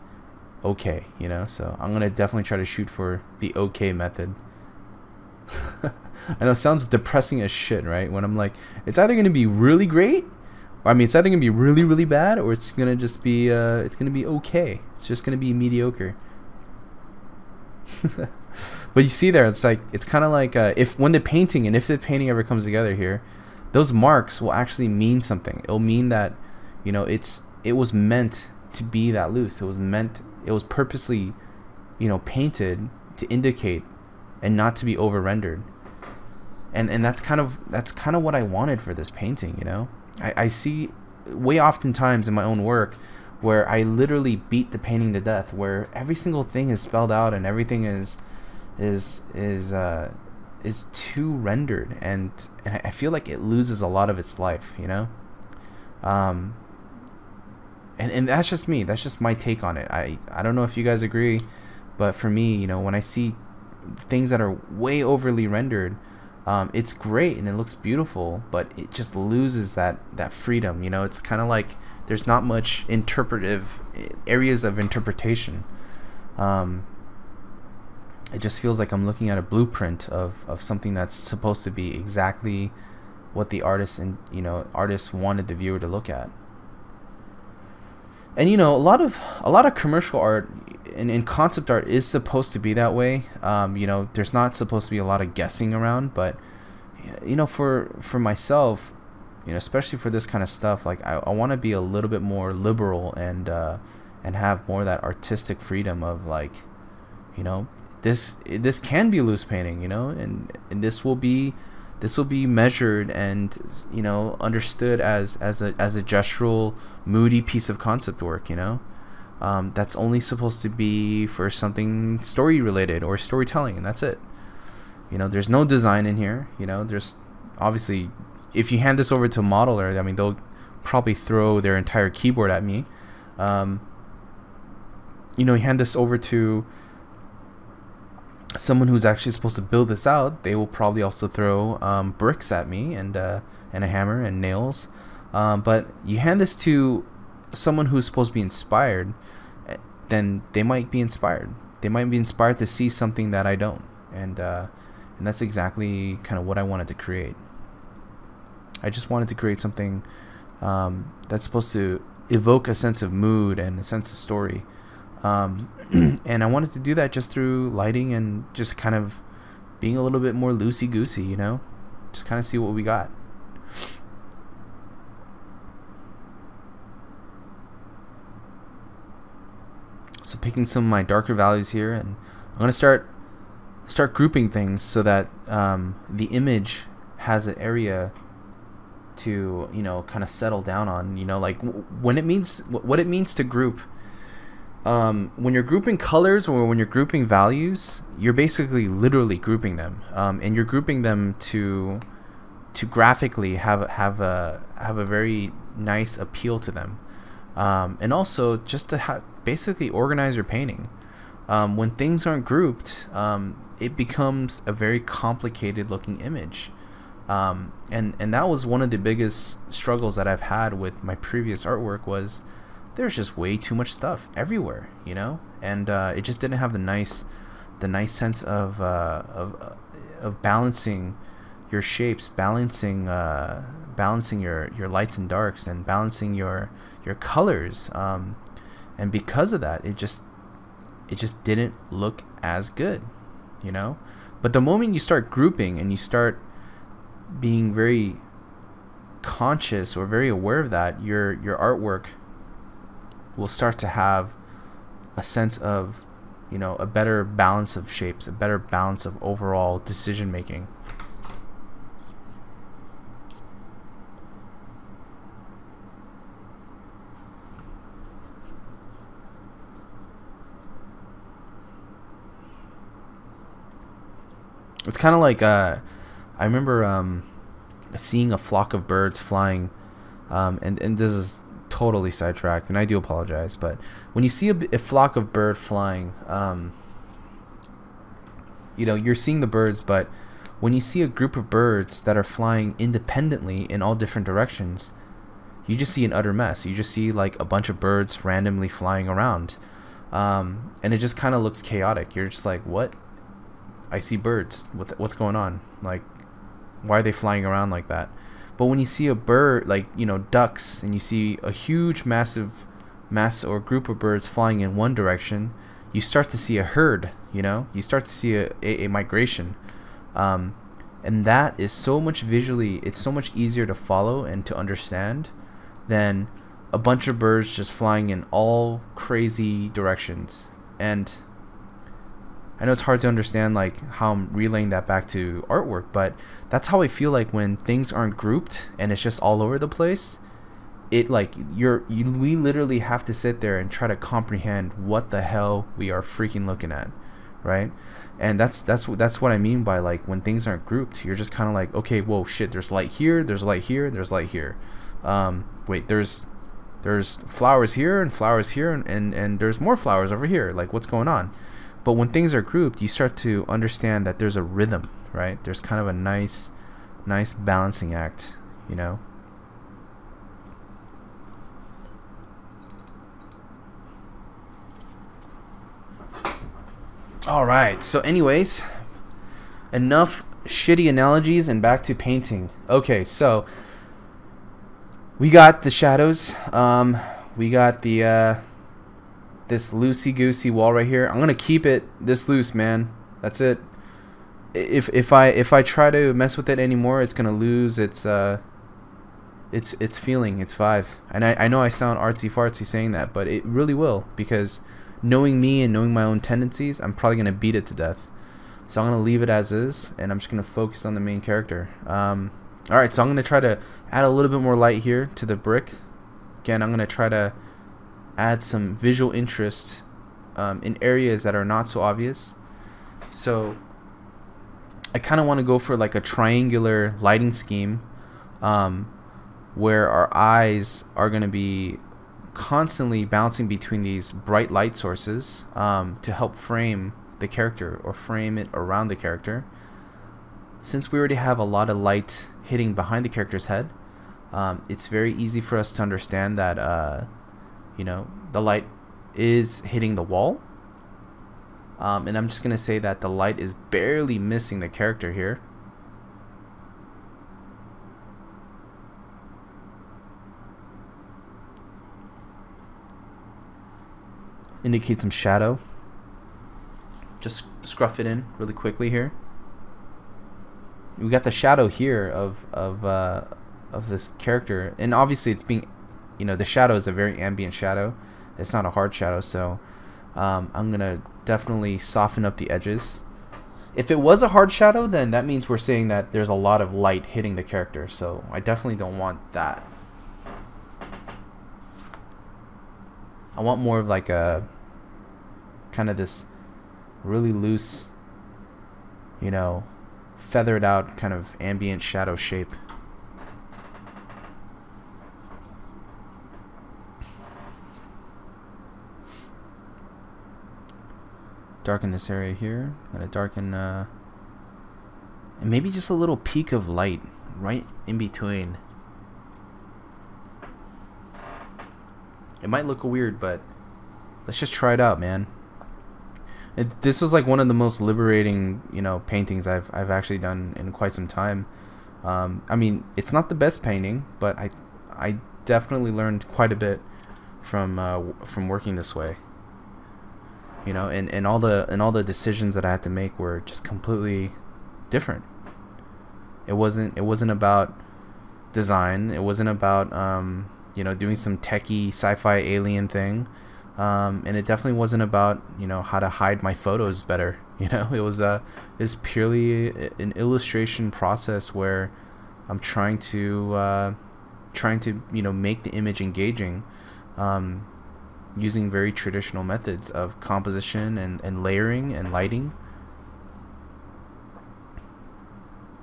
okay, you know. So I'm going to definitely try to shoot for the okay method. I know it sounds depressing as shit, right? When I'm like, it's either going to be really great, or, I mean, it's either going to be really, really bad, or it's going to just be it's going to be okay. It's just going to be mediocre. But you see there, it's like, it's kind of like if the painting ever comes together here, those marks will actually mean something. It'll mean that, you know, it was meant to be that loose. It was purposely, you know, painted to indicate and not to be over rendered. And that's kind of what I wanted for this painting, you know. I see way oftentimes in my own work where I literally beat the painting to death, where every single thing is spelled out and everything is too rendered, and I feel like it loses a lot of its life, you know. And that's just me. That's just my take on it. I don't know if you guys agree, but for me, you know, when I see things that are way overly rendered, it's great and it looks beautiful, but it just loses that freedom, you know. It's kind of like there's not much interpretive areas of interpretation. It just feels like I'm looking at a blueprint of something that's supposed to be exactly what the artist wanted the viewer to look at. And you know, a lot of commercial art and concept art is supposed to be that way. You know, there's not supposed to be a lot of guessing around, but you know, for myself, you know, especially for this kind of stuff, like I want to be a little bit more liberal and have more of that artistic freedom of, like, you know, this can be loose painting, you know, and this will be measured and, you know, understood as a gestural, moody piece of concept work, you know. That's only supposed to be for something story related or storytelling, and that's it. You know, there's no design in here. You know, there's obviously, if you hand this over to a modeler, I mean, they'll probably throw their entire keyboard at me. You know, you hand this over to someone who's actually supposed to build this out, they will probably also throw bricks at me and a hammer and nails. But you hand this to someone who's supposed to be inspired, then they might be inspired. They might be inspired to see something that I don't, and that's exactly kind of what I wanted to create. I just wanted to create something that's supposed to evoke a sense of mood and a sense of story. And I wanted to do that just through lighting and just kind of being a little bit more loosey-goosey, you know? Just kind of see what we got. So picking some of my darker values here, and I'm going to start grouping things so that the image has an area to, you know, kind of settle down on, you know, like what it means to group. When you're grouping colors or when you're grouping values, you're basically literally grouping them, and you're grouping them to graphically have a very nice appeal to them, and also just to basically organize your painting. When things aren't grouped, it becomes a very complicated looking image, and that was one of the biggest struggles that I've had with my previous artwork. Was there's just way too much stuff everywhere, you know, and it just didn't have the nice sense of balancing your shapes, balancing your lights and darks, and balancing your colors, and because of that, it just didn't look as good, you know. But the moment you start grouping and you start being very conscious or very aware of that, your artwork will start to have a sense of, you know, a better balance of shapes, a better balance of overall decision making. It's kind of like I remember seeing a flock of birds flying, and this is totally sidetracked, and I do apologize, but when you see a flock of bird flying, you know, you're seeing the birds, but when you see a group of birds that are flying independently in all different directions, you just see an utter mess. You just see like a bunch of birds randomly flying around, and it just kind of looks chaotic. You're just like, what? I see birds. What's going on? Like, why are they flying around like that? But when you see a bird, like, you know, ducks, and you see a huge massive mass or group of birds flying in one direction, you start to see a herd. You know, you start to see a migration, and that is so much visually, it's so much easier to follow and to understand than a bunch of birds just flying in all crazy directions. And I know it's hard to understand like how I'm relaying that back to artwork, but that's how I feel like when things aren't grouped and it's just all over the place. It like we literally have to sit there and try to comprehend what the hell we are freaking looking at, right? And that's what I mean by like when things aren't grouped. You're just kind of like, okay, whoa, shit, there's light here, there's light here, there's light here. Wait, there's flowers here and flowers here, and there's more flowers over here. Like, what's going on? But when things are grouped, you start to understand that there's a rhythm, right? There's kind of a nice balancing act, you know? Alright, so anyways, enough shitty analogies and back to painting. Okay, so we got the shadows. We got the this loosey-goosey wall right here. I'm gonna keep it this loose, man. That's it. If I try to mess with it anymore, it's gonna lose its feeling, its vibe. And I know I sound artsy-fartsy saying that, but it really will, because knowing me and knowing my own tendencies, I'm probably gonna beat it to death. So I'm gonna leave it as is, and I'm just gonna focus on the main character. Alright, so I'm gonna try to add a little bit more light here to the brick. Again, I'm gonna try to add some visual interest in areas that are not so obvious. So I kind of want to go for like a triangular lighting scheme, where our eyes are going to be constantly bouncing between these bright light sources to help frame the character or frame it around the character. Since we already have a lot of light hitting behind the character's head, it's very easy for us to understand that you know, the light is hitting the wall, and I'm just gonna say that the light is barely missing the character here. Indicate some shadow. Just scruff it in really quickly here. We got the shadow here of this character, and obviously it's being, you know, the shadow is a very ambient shadow. It's not a hard shadow, so I'm gonna definitely soften up the edges. If it was a hard shadow, then that means we're saying that there's a lot of light hitting the character, so I definitely don't want that. I want more of like a kind of this really loose, you know, feathered out kind of ambient shadow shape. Darken this area here. I'm gonna darken and maybe just a little peak of light right in between. It might look weird, but let's just try it out, man. This was like one of the most liberating, you know, paintings I've actually done in quite some time. I mean, it's not the best painting, but I definitely learned quite a bit from working this way. You know, and all the decisions that I had to make were just completely different. It wasn't about design. It wasn't about you know, doing some techie sci-fi alien thing. And it definitely wasn't about, you know, how to hide my photos better. You know, it's purely an illustration process where I'm trying to you know, make the image engaging, using very traditional methods of composition and layering and lighting.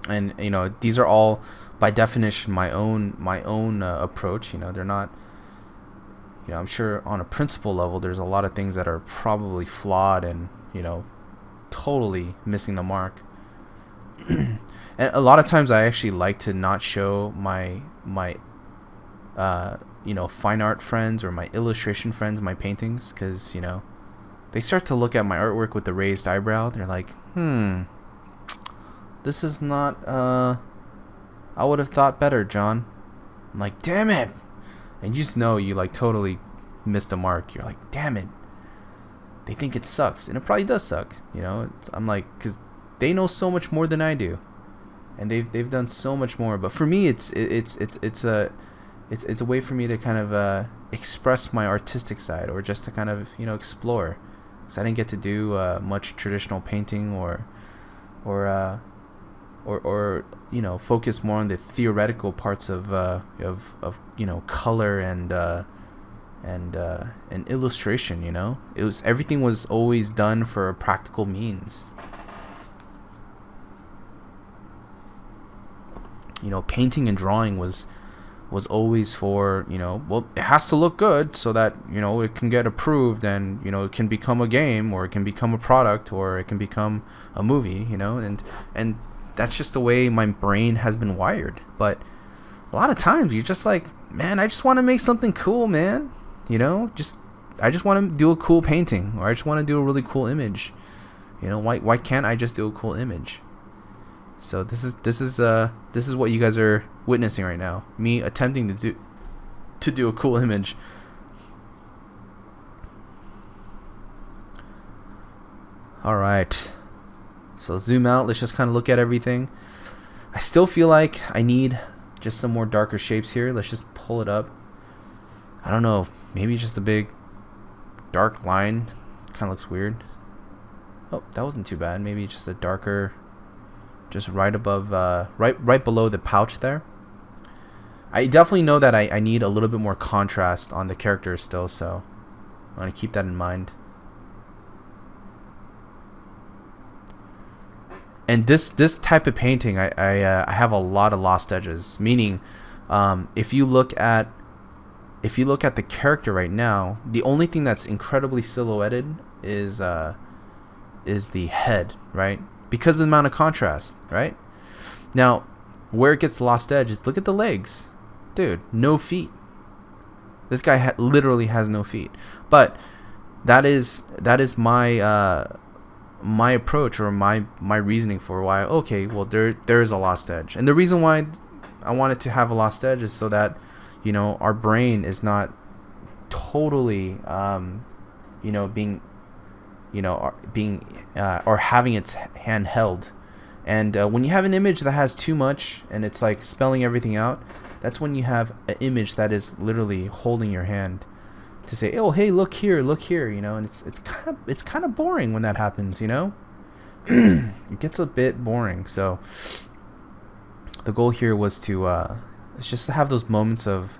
And you know, these are all by definition my own approach. You know, they're not, I'm sure on a principle level there's a lot of things that are probably flawed and, totally missing the mark. And a lot of times I actually like to not show my you know, fine art friends or my illustration friends my paintings, because, you know, they start to look at my artwork with the raised eyebrow. They're like, this is not, I would have thought better, John. I'm like, damn it. And you just know you like totally missed the mark. You're like, damn it. They think it sucks, and it probably does suck, you know. I'm like, because they know so much more than I do, and they've done so much more. But for me, it's a way for me to kind of express my artistic side, or just to kind of, you know, explore. Because I didn't get to do much traditional painting, or you know, focus more on the theoretical parts of you know, color and illustration. You know, everything was always done for a practical means. You know, painting and drawing was always for, you know, well, it has to look good so that, you know, it can get approved, and, you know, it can become a game, or it can become a product, or it can become a movie, you know. And that's just the way my brain has been wired. But a lot of times you're just like, man, I just want to make something cool, man. You know, I just want to do a cool painting, or I just want to do a really cool image. You know, why can't I just do a cool image? So this is what you guys are witnessing right now. Me attempting to do a cool image. All right. So zoom out. Let's just kind of look at everything. I still feel like I need just some more darker shapes here. Let's just pull it up. I don't know. Maybe just a big dark line. Kind of looks weird. Oh, that wasn't too bad. Maybe just a darker, just right above, right below the pouch there. I definitely know that I need a little bit more contrast on the characters still, so I want to keep that in mind. And this type of painting, I have a lot of lost edges. Meaning, if you look at the character right now, the only thing that's incredibly silhouetted is the head, right? Because of the amount of contrast, right? Now, where it gets lost edge is, look at the legs, dude. No feet. This guy literally has no feet. But that is my my approach, or my reasoning for why, okay, well, there is a lost edge. And the reason why I wanted to have a lost edge is so that, you know, our brain is not totally you know, being or having its hand held. And when you have an image that has too much and it's like spelling everything out, that's when you have an image that is literally holding your hand to say, oh, hey, look here, you know. And it's kind of boring when that happens, you know. It gets a bit boring. So the goal here was to it's just to have those moments of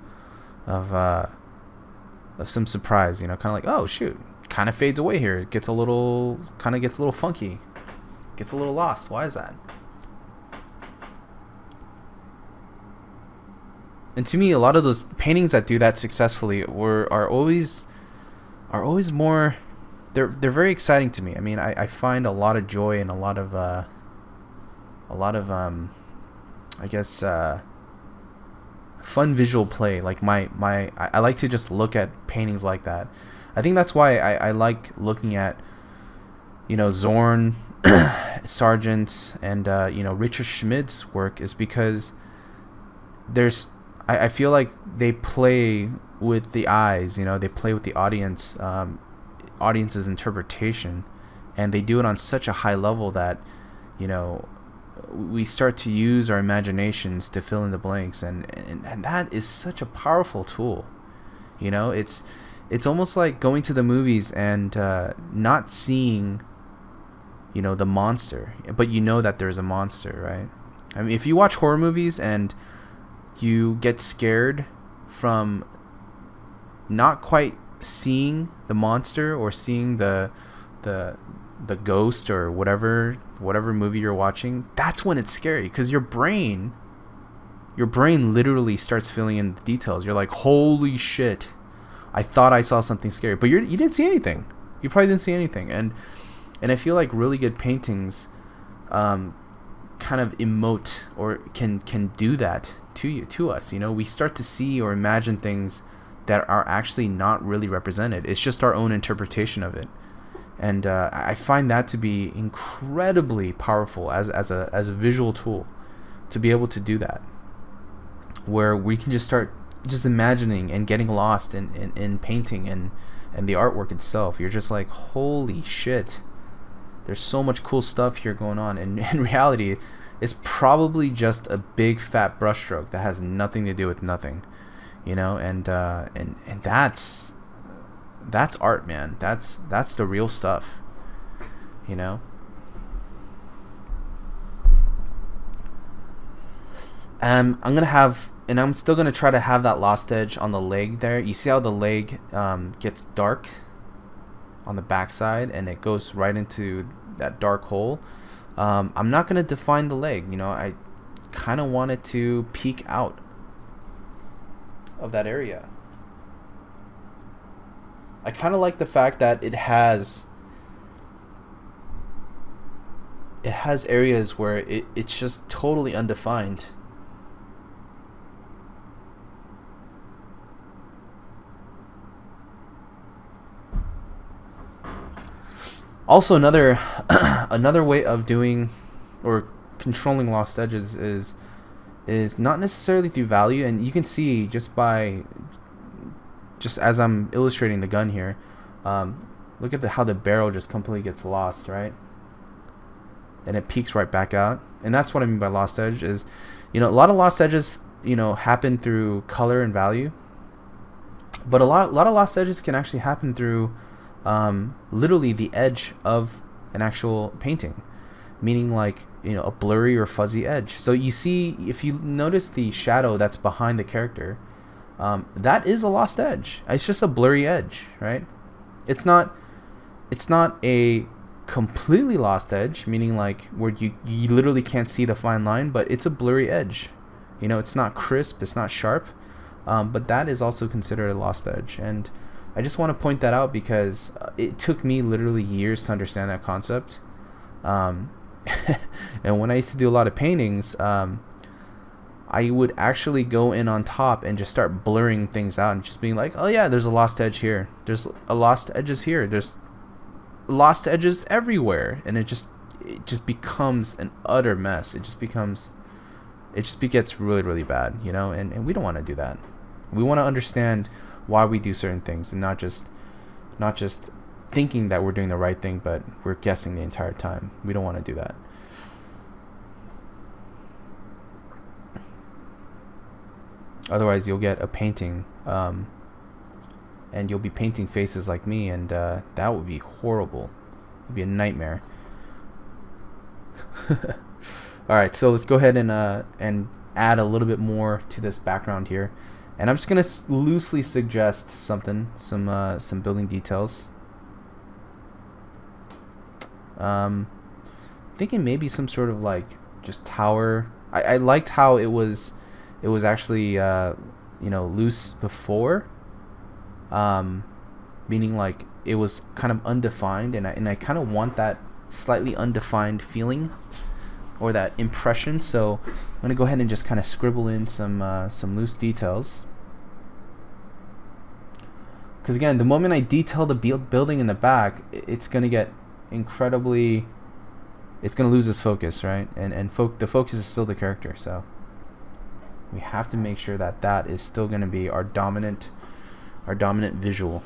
some surprise, you know, kind of like, oh shoot, kind of fades away here. It gets a little funky, gets a little lost. Why is that? And to me, a lot of those paintings that do that successfully are always more, they're very exciting to me. I mean, I find a lot of joy and a lot of I guess fun visual play. Like I like to just look at paintings like that. I think that's why I like looking at, you know, Zorn, Sargent, and you know, Richard Schmidt's work, is because I feel like they play with the eyes, you know, they play with the audience's interpretation, and they do it on such a high level that, you know, we start to use our imaginations to fill in the blanks, and that is such a powerful tool. You know, it's almost like going to the movies and not seeing, you know, the monster, but you know that there's a monster, right? I mean, if you watch horror movies and you get scared from not quite seeing the monster, or seeing the ghost, or whatever movie you're watching, that's when it's scary, because your brain literally starts filling in the details. You're like, holy shit, I thought I saw something scary, but you didn't see anything. You probably didn't see anything. And And I feel like really good paintings kind of emote or can do that to us. You know, we start to see or imagine things that are actually not really represented. It's just our own interpretation of it. And I find that to be incredibly powerful as a visual tool, to be able to do that, where we can just start just imagining and getting lost in painting and the artwork itself. You're just like, holy shit, there's so much cool stuff here going on. And in reality, it's probably just a big fat brushstroke that has nothing to do with nothing, you know. And that's art, man. That's the real stuff, you know. I'm gonna have, and I'm still gonna try to have that lost edge on the leg there. You see how the leg gets dark on the backside, and it goes right into that dark hole. I'm not gonna define the leg, you know. I kind of want it to peek out of that area. I kind of like the fact that it has areas where it's just totally undefined. Also, another way of doing or controlling lost edges is not necessarily through value, and you can see just as I'm illustrating the gun here, look at how the barrel just completely gets lost, right? And it peeks right back out. And that's what I mean by lost edge is, you know, a lot of lost edges, you know, happen through color and value, but a lot of lost edges can actually happen through literally the edge of an actual painting, meaning like, you know, a blurry or fuzzy edge. So you see, if you notice the shadow that's behind the character, that is a lost edge. It's just a blurry edge, right? It's not a completely lost edge, meaning like where you literally can't see the fine line, but it's a blurry edge. You know, it's not crisp, it's not sharp, but that is also considered a lost edge. And I just want to point that out because it took me literally years to understand that concept. And when I used to do a lot of paintings, I would actually go in on top and just start blurring things out and just being like, oh yeah, there's a lost edge here, there's a lost edges here, there's lost edges everywhere, and it just becomes an utter mess. It just gets really, really bad, you know. And we don't want to do that. We want to understand why we do certain things, and not just thinking that we're doing the right thing, but we're guessing the entire time. We don't want to do that. Otherwise, you'll get a painting, and you'll be painting faces like me, and that would be horrible. It would be a nightmare. All right, so let's go ahead and add a little bit more to this background here, and I'm just gonna loosely suggest some building details. Thinking maybe some sort of like just tower. I liked how it was actually you know, loose before, meaning like it was kind of undefined, and I kind of want that slightly undefined feeling or that impression. So I'm gonna go ahead and just kind of scribble in some loose details, because again, the moment I detail the building in the back, it's gonna get incredibly, it's gonna lose its focus, right? And the focus is still the character, so we have to make sure that that is still going to be our dominant visual.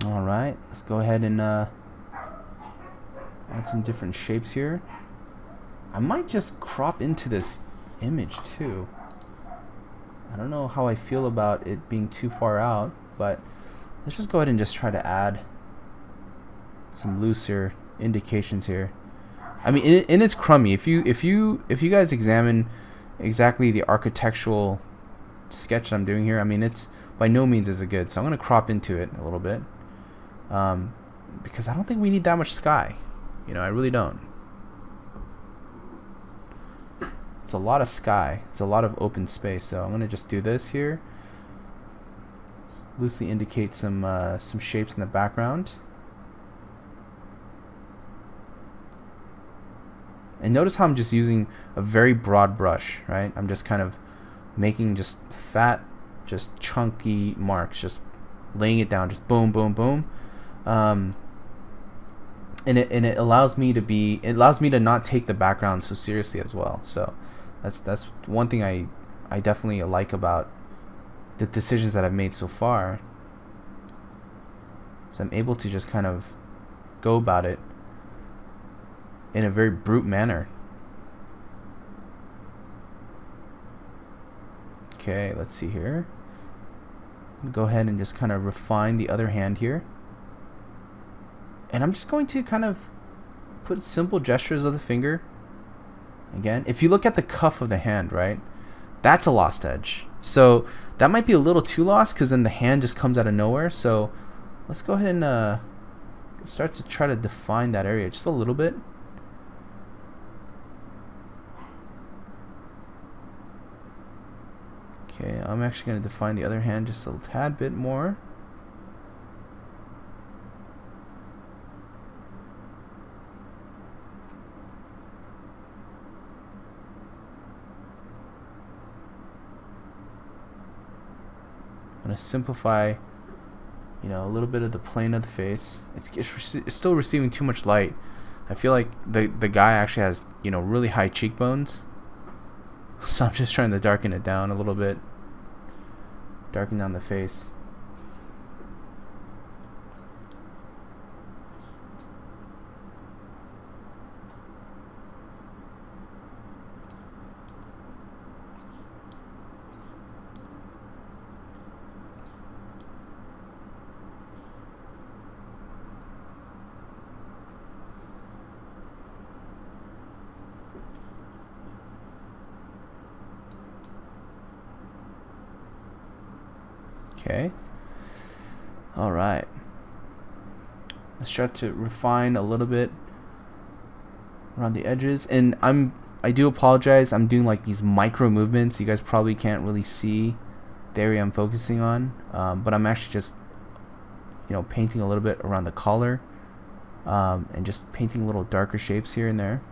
Alright, let's go ahead and add some different shapes here. I might just crop into this image too. I don't know how I feel about it being too far out, but let's just go ahead and just try to add some looser indications here. I mean, and it's crummy. If you guys examine exactly the architectural sketch that I'm doing here, I mean, it's by no means is it good. So I'm gonna crop into it a little bit, because I don't think we need that much sky. You know, I really don't. It's a lot of sky. It's a lot of open space. So I'm gonna just do this here. Loosely indicate some shapes in the background. And notice how I'm just using a very broad brush, right? I'm just kind of making just fat, just chunky marks, just laying it down, just boom, boom, boom. And it allows me to not take the background so seriously as well. So that's one thing I definitely like about the decisions that I've made so far. So I'm able to just kind of go about it in a very brute manner. Okay, let's see here. Go ahead and just kind of refine the other hand here. And I'm just going to kind of put simple gestures of the finger. Again, if you look at the cuff of the hand, right, that's a lost edge. So that might be a little too lost because then the hand just comes out of nowhere. So let's go ahead and start to try to define that area just a little bit. Okay, I'm actually going to define the other hand just a tad bit more. I'm going to simplify, you know, a little bit of the plane of the face. It's still receiving too much light. I feel like the guy actually has, you know, really high cheekbones. So I'm just trying to darken it down a little bit. Darken down the face. Okay. All right. Let's start to refine a little bit around the edges. And I do apologize. I'm doing like these micro movements. You guys probably can't really see the area I'm focusing on. But I'm actually just, you know, painting a little bit around the collar, and just painting little darker shapes here and there.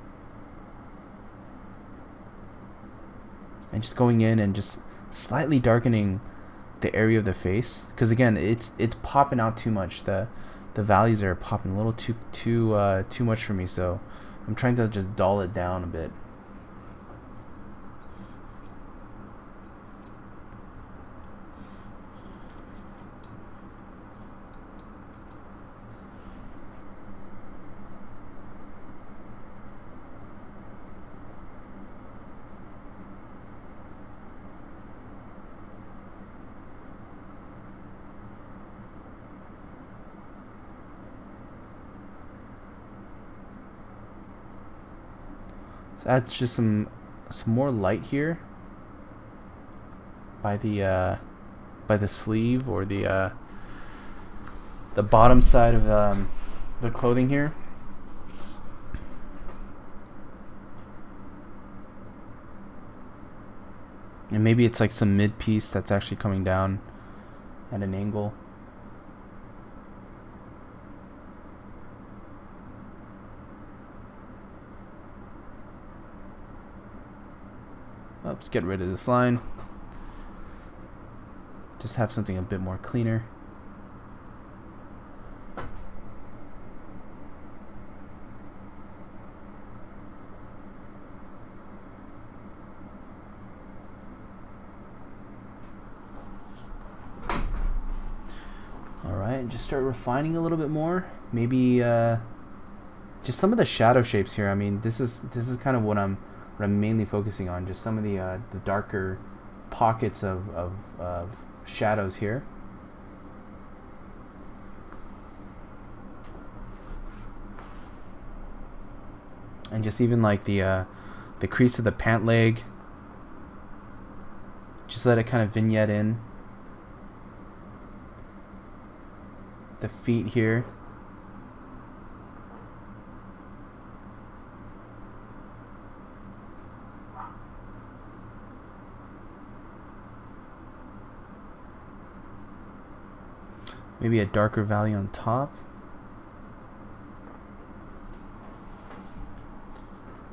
And just going in and just slightly darkening the area of the face, because again it's popping out too much. The values are popping a little too much for me, so I'm trying to just dull it down a bit. So that's just some more light here by the sleeve, or the bottom side of the clothing here. And maybe it's like some mid piece that's actually coming down at an angle. Let's get rid of this line. Just have something a bit more cleaner. Alright, just start refining a little bit more. Maybe just some of the shadow shapes here. I mean, this is kind of what I'm mainly focusing on, just some of the darker pockets of shadows here. And just even like the crease of the pant leg, just let it kind of vignette in. The feet here. Maybe a darker value on top.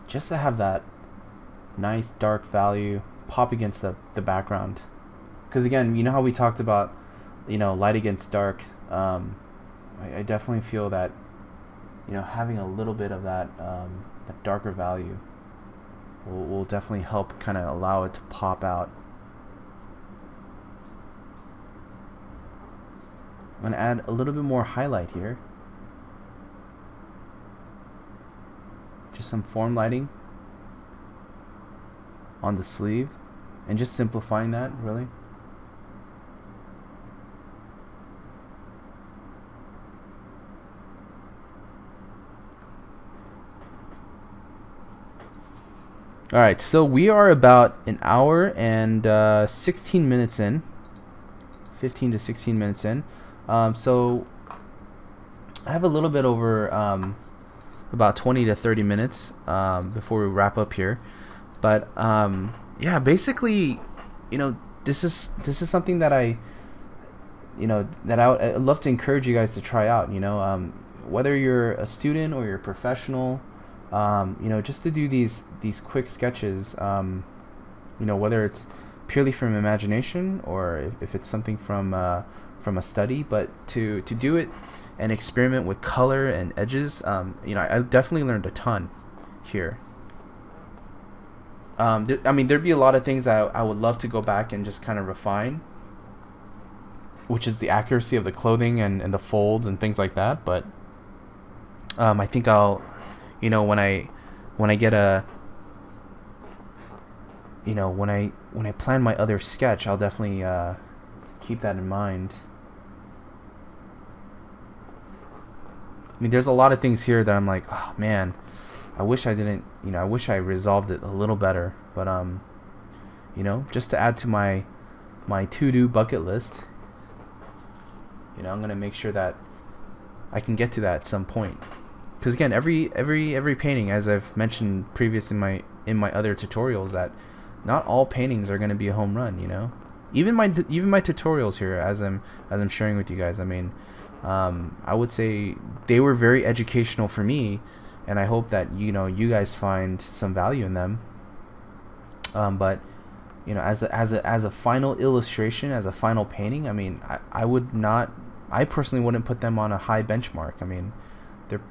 Just to have that nice dark value pop against the background. Because again, you know how we talked about, you know, light against dark. I definitely feel that, you know, having a little bit of that, that darker value will definitely help kind of allow it to pop out. I'm going to add a little bit more highlight here. Just some form lighting on the sleeve and just simplifying that, really. Alright, so we are about an hour and 16 minutes in. 15 to 16 minutes in. So I have a little bit over about 20 to 30 minutes before we wrap up here. But yeah, basically, you know, this is something that I'd love to encourage you guys to try out. You know, whether you're a student or you're a professional, you know, just to do these quick sketches. You know, whether it's purely from imagination or if it's something from a study, but to do it and experiment with color and edges. You know, I definitely learned a ton here. I mean, there'd be a lot of things I would love to go back and just kind of refine, which is the accuracy of the clothing and the folds and things like that. But I think I'll, you know, when I get a, you know, when I plan my other sketch, I'll definitely keep that in mind. I mean, there's a lot of things here that I'm like, oh man, I wish I didn't, you know, I wish I resolved it a little better. But you know, just to add to my to-do bucket list, you know, I'm gonna make sure that I can get to that at some point. Because again, every painting, as I've mentioned previous in my other tutorials, that not all paintings are gonna be a home run. You know, even my tutorials here, as I'm sharing with you guys. I mean, I would say they were very educational for me, and I hope that, you know, you guys find some value in them. But you know, as a final illustration, as a final painting, I mean, I personally wouldn't put them on a high benchmark. I mean, they're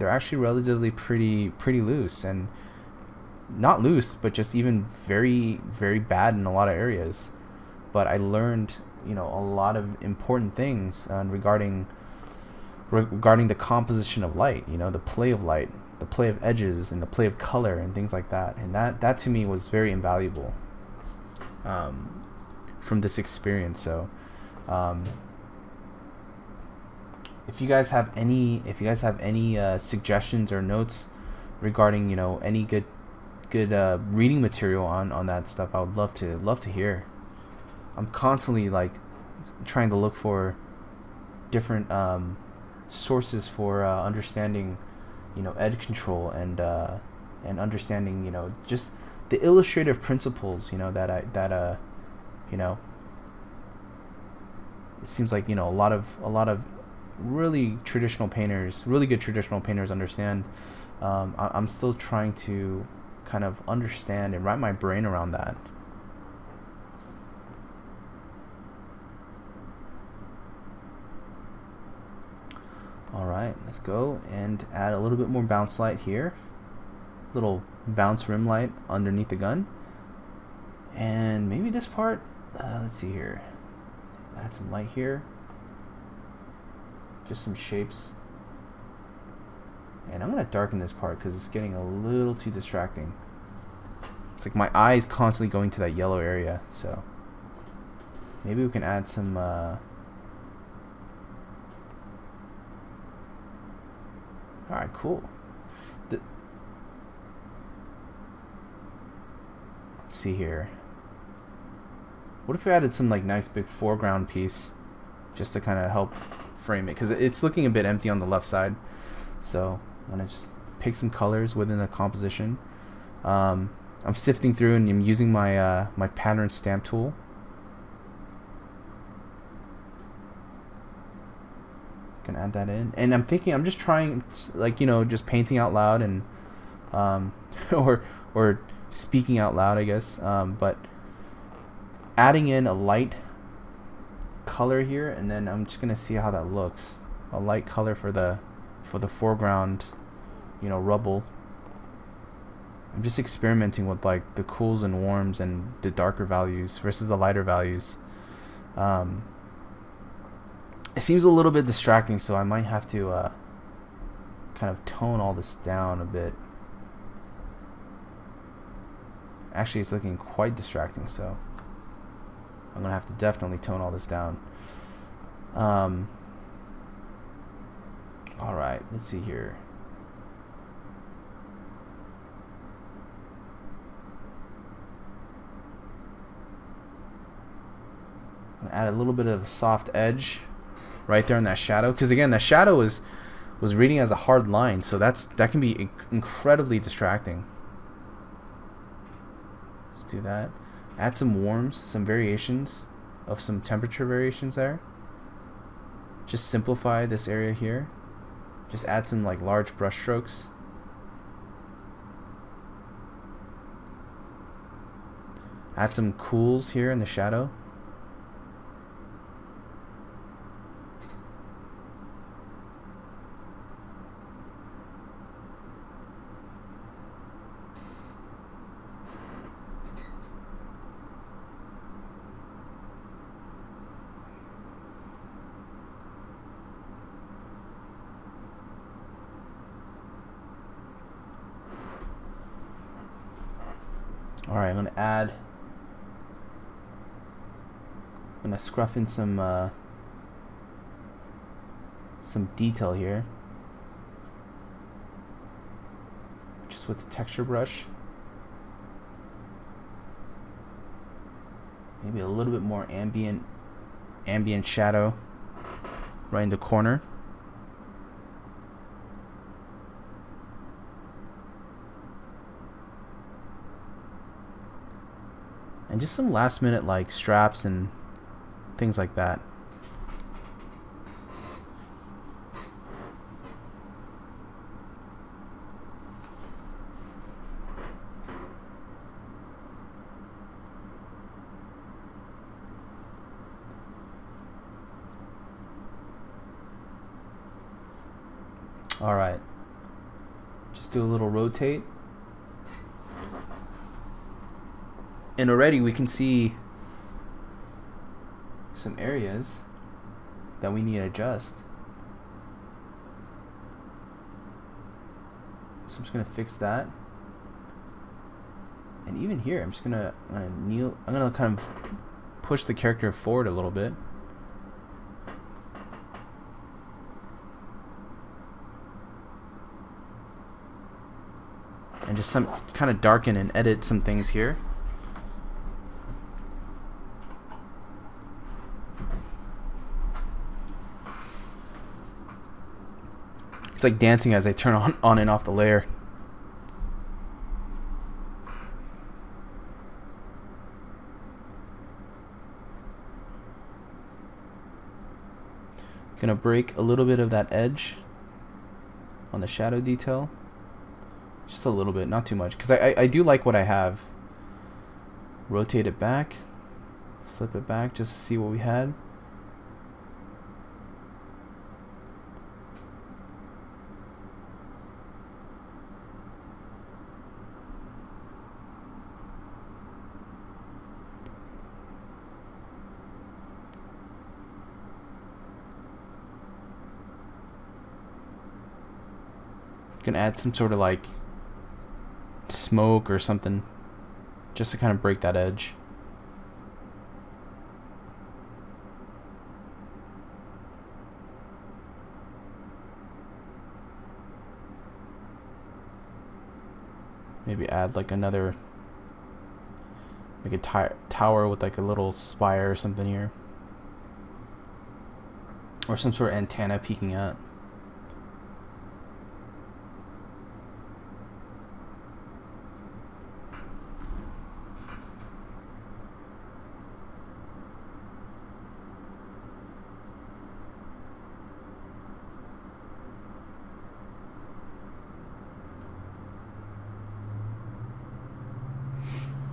actually relatively pretty loose, and not loose, but just even very, very bad in a lot of areas. But I learned, you know, a lot of important things regarding the composition of light, you know, the play of light, the play of edges, and the play of color and things like that. And that to me was very invaluable from this experience. So if you guys have any suggestions or notes regarding, you know, any good reading material on that stuff, I would love to hear. I'm constantly like trying to look for different sources for understanding, you know, edge control and understanding, you know, just the illustrative principles, you know, that you know, it seems like, you know, a lot of really good traditional painters understand. I'm still trying to kind of understand and wrap my brain around that. Alright, let's go and add a little bit more bounce light here. Little bounce rim light underneath the gun. And maybe this part, let's see here. Add some light here. Just some shapes. And I'm going to darken this part because it's getting a little too distracting. It's like my eye is constantly going to that yellow area. So maybe we can add some alright, cool. let's see here. What if we added some like nice big foreground piece just to kind of help frame it, because it's looking a bit empty on the left side. So I'm gonna just pick some colors within the composition. I'm sifting through and I'm using my my pattern stamp tool. Gonna add that in, and I'm just trying, like, you know, just painting out loud and or speaking out loud, I guess, but adding in a light color here, and then I'm just gonna see how that looks. A light color for the foreground, you know, rubble. I'm just experimenting with like the cools and warms and the darker values versus the lighter values. It seems a little bit distracting, so I might have to kind of tone all this down a bit. Actually, it's looking quite distracting, so I'm gonna have to definitely tone all this down. Alright, let's see here. I'm gonna add a little bit of a soft edge right there in that shadow, because again, that shadow was reading as a hard line, so that can be incredibly distracting. Let's do that. Add some warms, some variations of some temperature variations there. Just simplify this area here. Just add some like large brush strokes. Add some cools here in the shadow. Alright, I'm gonna scruff in some detail here, just with the texture brush. Maybe a little bit more ambient shadow right in the corner. And just some last minute like straps and things like that. Alright, just do a little rotate. And already we can see some areas that we need to adjust. So I'm just gonna fix that. And even here, I'm gonna kind of push the character forward a little bit. And just kind of darken and edit some things here. It's like dancing as I turn on and off the layer. Gonna break a little bit of that edge on the shadow detail. Just a little bit, not too much, because I do like what I have. Rotate it back, flip it back just to see what we had. Can add some sort of like smoke or something just to kind of break that edge. Maybe add like another, like a tower with like a little spire or something here, or some sort of antenna peeking out.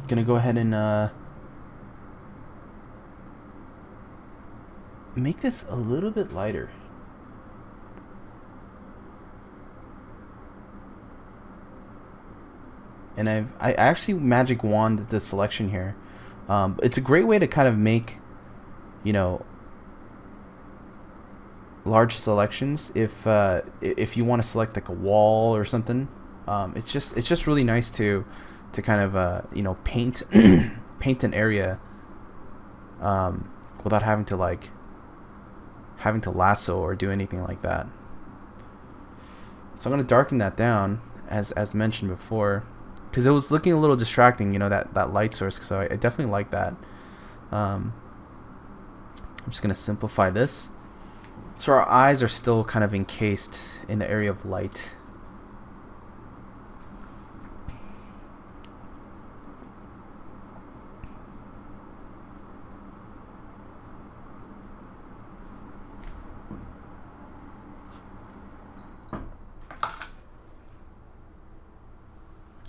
Gonna go ahead and make this a little bit lighter. And I actually magic wand the selection here. It's a great way to kind of make, you know, large selections if you want to select like a wall or something. It's just really nice to kind of you know, paint paint an area without having to lasso or do anything like that. So I'm gonna darken that down as mentioned before, because it was looking a little distracting, you know, that light source. So I definitely like that. I'm just gonna simplify this so our eyes are still kind of encased in the area of light.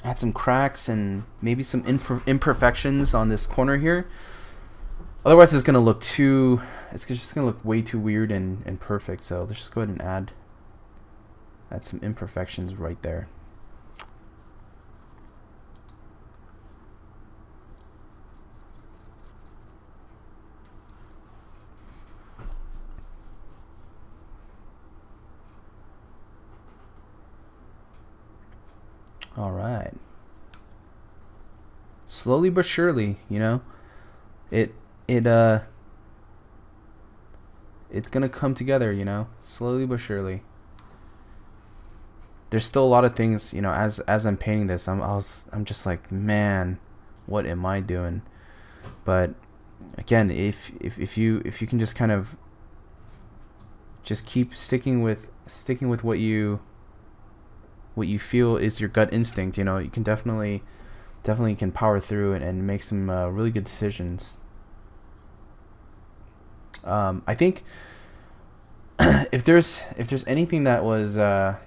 Add some cracks and maybe some imperfections on this corner here. Otherwise it's gonna look it's just gonna look way too weird and perfect. So let's just go ahead and add some imperfections right there. All right. Slowly but surely, you know, it's gonna come together, you know, slowly but surely. There's still a lot of things, you know, as I'm painting this, I'm just like, man, what am I doing? But again, if you can just kind of just keep sticking with what you feel is your gut instinct, you know, you can definitely can power through and make some really good decisions. I think if there's anything that was a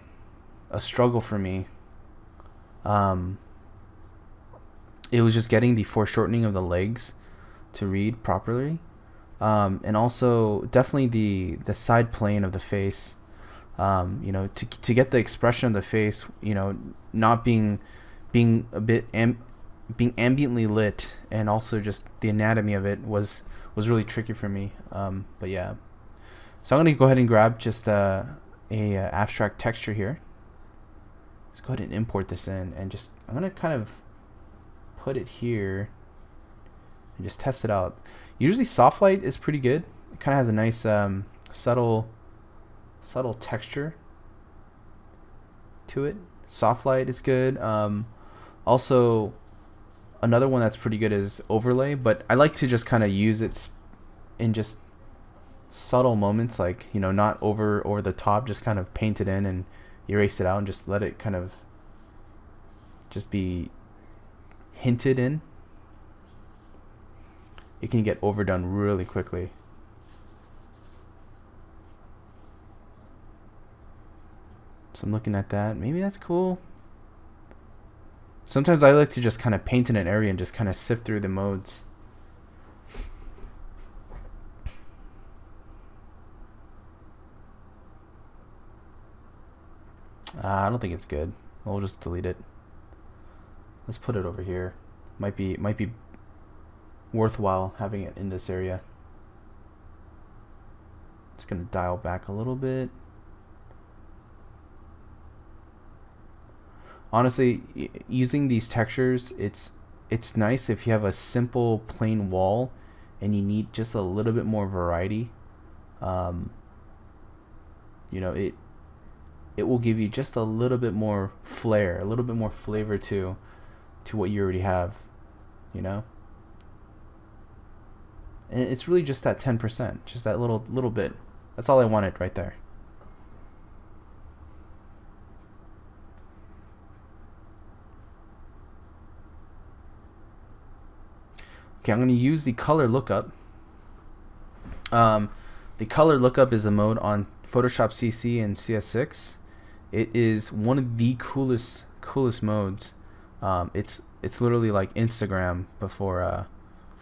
struggle for me, it was just getting the foreshortening of the legs to read properly, and also definitely the side plane of the face. You know, to get the expression of the face, you know, not being a bit being ambiently lit, and also just the anatomy of it was really tricky for me. But yeah, so I'm gonna go ahead and grab just a abstract texture here. Let's go ahead and import this in, and just I'm gonna kind of put it here and just test it out. Usually soft light is pretty good. It kind of has a nice subtle texture to it. Soft light is good. Also, another one that's pretty good is overlay, but I like to just kind of use it in just subtle moments, like, you know, not over the top, just kind of paint it in and erase it out and just let it kind of just be hinted in. It can get overdone really quickly. So I'm looking at that. Maybe that's cool. Sometimes I like to just kind of paint in an area and just kind of sift through the modes. I don't think it's good. We'll just delete it. Let's put it over here. Might be worthwhile having it in this area. Just gonna dial back a little bit. Honestly, using these textures, it's nice if you have a simple plain wall and you need just a little bit more variety. You know, it will give you just a little bit more flair, a little bit more flavor to what you already have, you know. And it's really just that 10%, just that little bit. That's all I wanted right there. Okay, I'm going to use the color lookup. The color lookup is a mode on Photoshop CC and CS6. It is one of the coolest modes. It's literally like Instagram for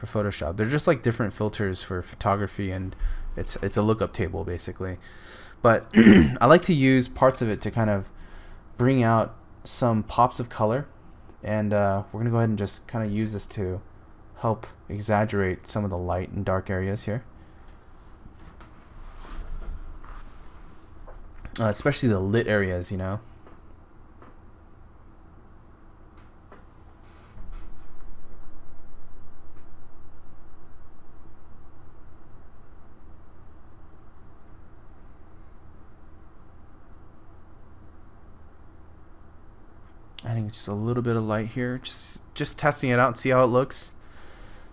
Photoshop. They're just like different filters for photography, and it's a lookup table basically. But I like to use parts of it to kind of bring out some pops of color, and we're gonna go ahead and just kind of use this to help exaggerate some of the light and dark areas here, especially the lit areas, you know. Adding just a little bit of light here, just testing it out and see how it looks.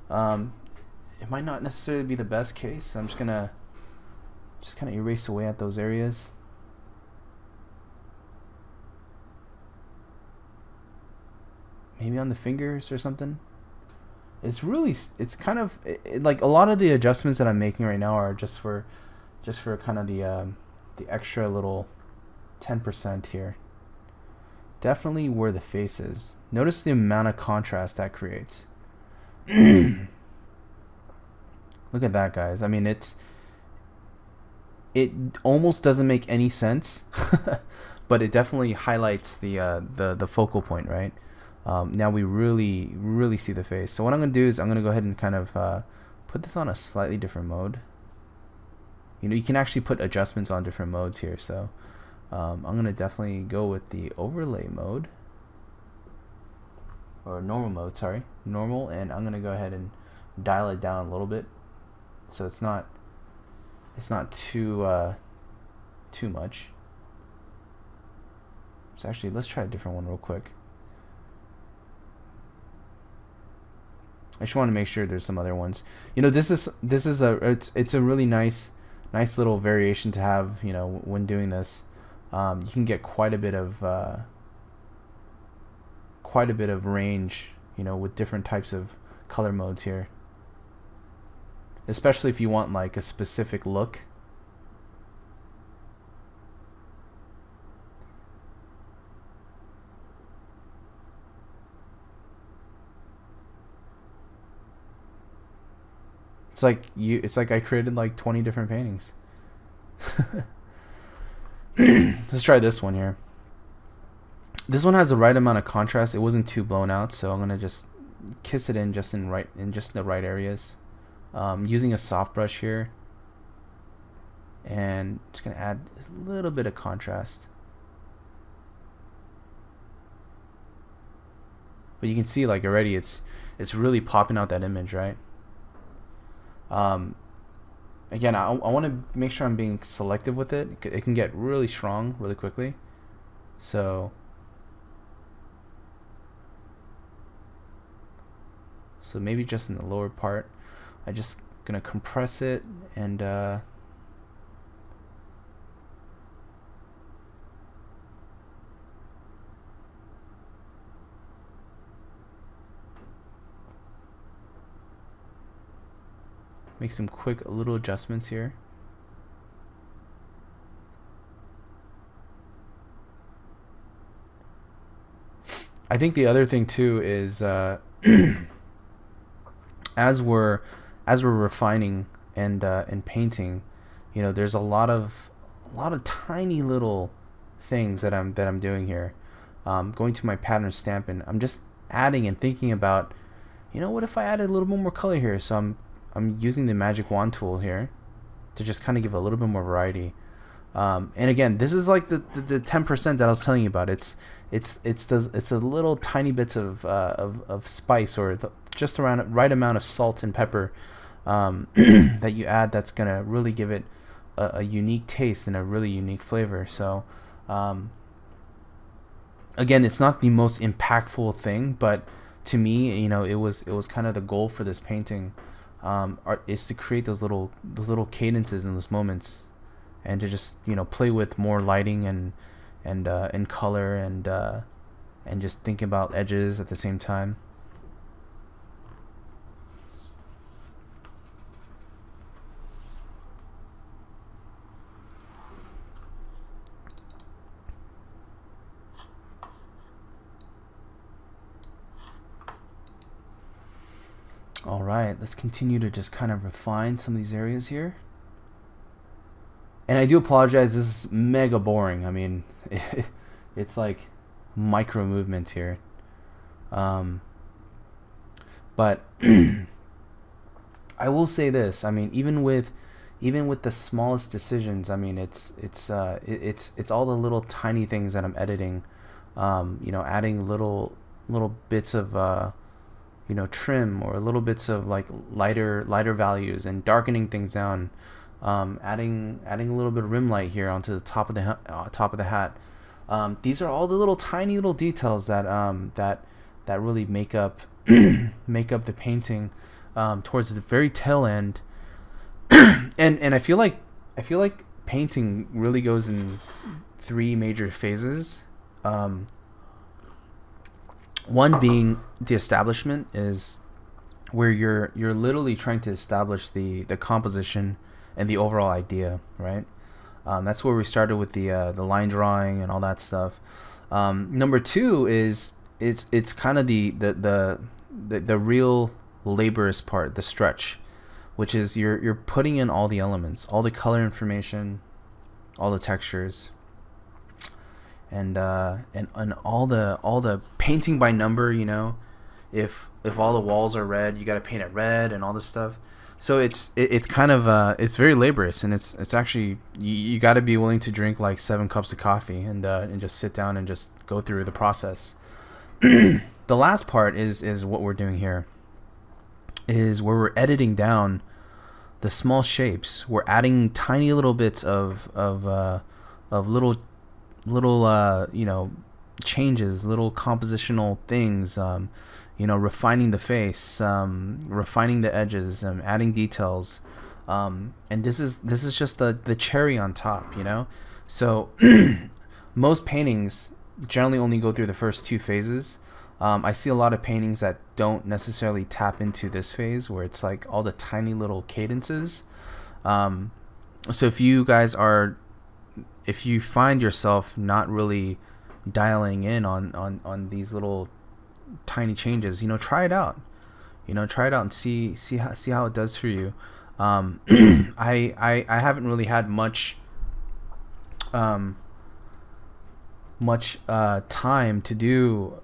It might not necessarily be the best case, so I'm just gonna kind of erase away at those areas. Maybe on the fingers or something. It's kind of like a lot of the adjustments that I'm making right now are just for kind of the extra little 10% here. Definitely where the face is. Notice the amount of contrast that creates. Look at that, guys. I mean, it almost doesn't make any sense, but it definitely highlights the focal point, right? Now we really see the face. So what I'm gonna do is I'm gonna go ahead and kind of put this on a slightly different mode. You know, you can actually put adjustments on different modes here. So I'm gonna definitely go with the overlay mode, or normal mode, sorry, normal, and I'm gonna go ahead and dial it down a little bit so it's not too much. So actually, let's try a different one real quick. I just want to make sure there's some other ones. You know, this is it's a really nice little variation to have, you know, when doing this. You can get quite a bit of range, you know, with different types of color modes here, especially if you want like a specific look. It's like I created like 20 different paintings. Let's try this one here. This one has the right amount of contrast. It wasn't too blown out, so I'm gonna just kiss it in just in the right areas. Using a soft brush here, and just gonna add a little bit of contrast. But you can see like already it's really popping out that image, right? Again, I want to make sure I'm being selective with it. It can get really strong really quickly. So maybe just in the lower part, I just gonna compress it and make some quick little adjustments here. I think the other thing too is as we're refining and painting, you know, there's a lot of tiny little things that I'm doing here. Going to my pattern stamp, and I'm just adding and thinking about, you know, what if I added a little bit more color here? So I'm using the magic wand tool here to just kind of give a little bit more variety. And again, this is like the 10% that I was telling you about. It's a little tiny bits of spice, or just around right amount of salt and pepper that you add. That's gonna really give it a unique taste and a really unique flavor. So Again, it's not the most impactful thing, but to me, it was kind of the goal for this painting, is to create those little cadences in those moments, and to just play with more lighting and color and just think about edges at the same time. All right, let's continue to just kind of refine some of these areas here. And I do apologize, this is mega boring. I mean, it's like micro movements here. But I will say this. I mean, even with the smallest decisions, I mean, it's all the little tiny things that I'm editing. Adding little bits of trim, or little bits of like lighter values, and darkening things down. Adding a little bit of rim light here onto the top of the hat. These are all the little tiny little details that really make up the painting towards the very tail end. and I feel like painting really goes in 3 major phases. One being the establishment, is where you're literally trying to establish the composition and the overall idea, right? That's where we started with the line drawing and all that stuff. Number 2 is it's kind of the real laborious part, the stretch, which is you're putting in all the elements, all the color information, all the textures, and all the painting by number. If all the walls are red, you got to paint it red and all this stuff. So it's kind of it's very laborious, and it's actually you got to be willing to drink like 7 cups of coffee and just sit down and just go through the process. The last part is what we're doing here, is where we're editing down the small shapes. We're adding tiny little bits of little changes, little compositional things, refining the face, refining the edges, adding details, and this is just the cherry on top. So most paintings generally only go through the first 2 phases. I see a lot of paintings that don't necessarily tap into this phase, where it's like all the tiny little cadences. So if you find yourself not really dialing in on these little tiny changes, try it out. Try it out and see how it does for you. I haven't really had much time to do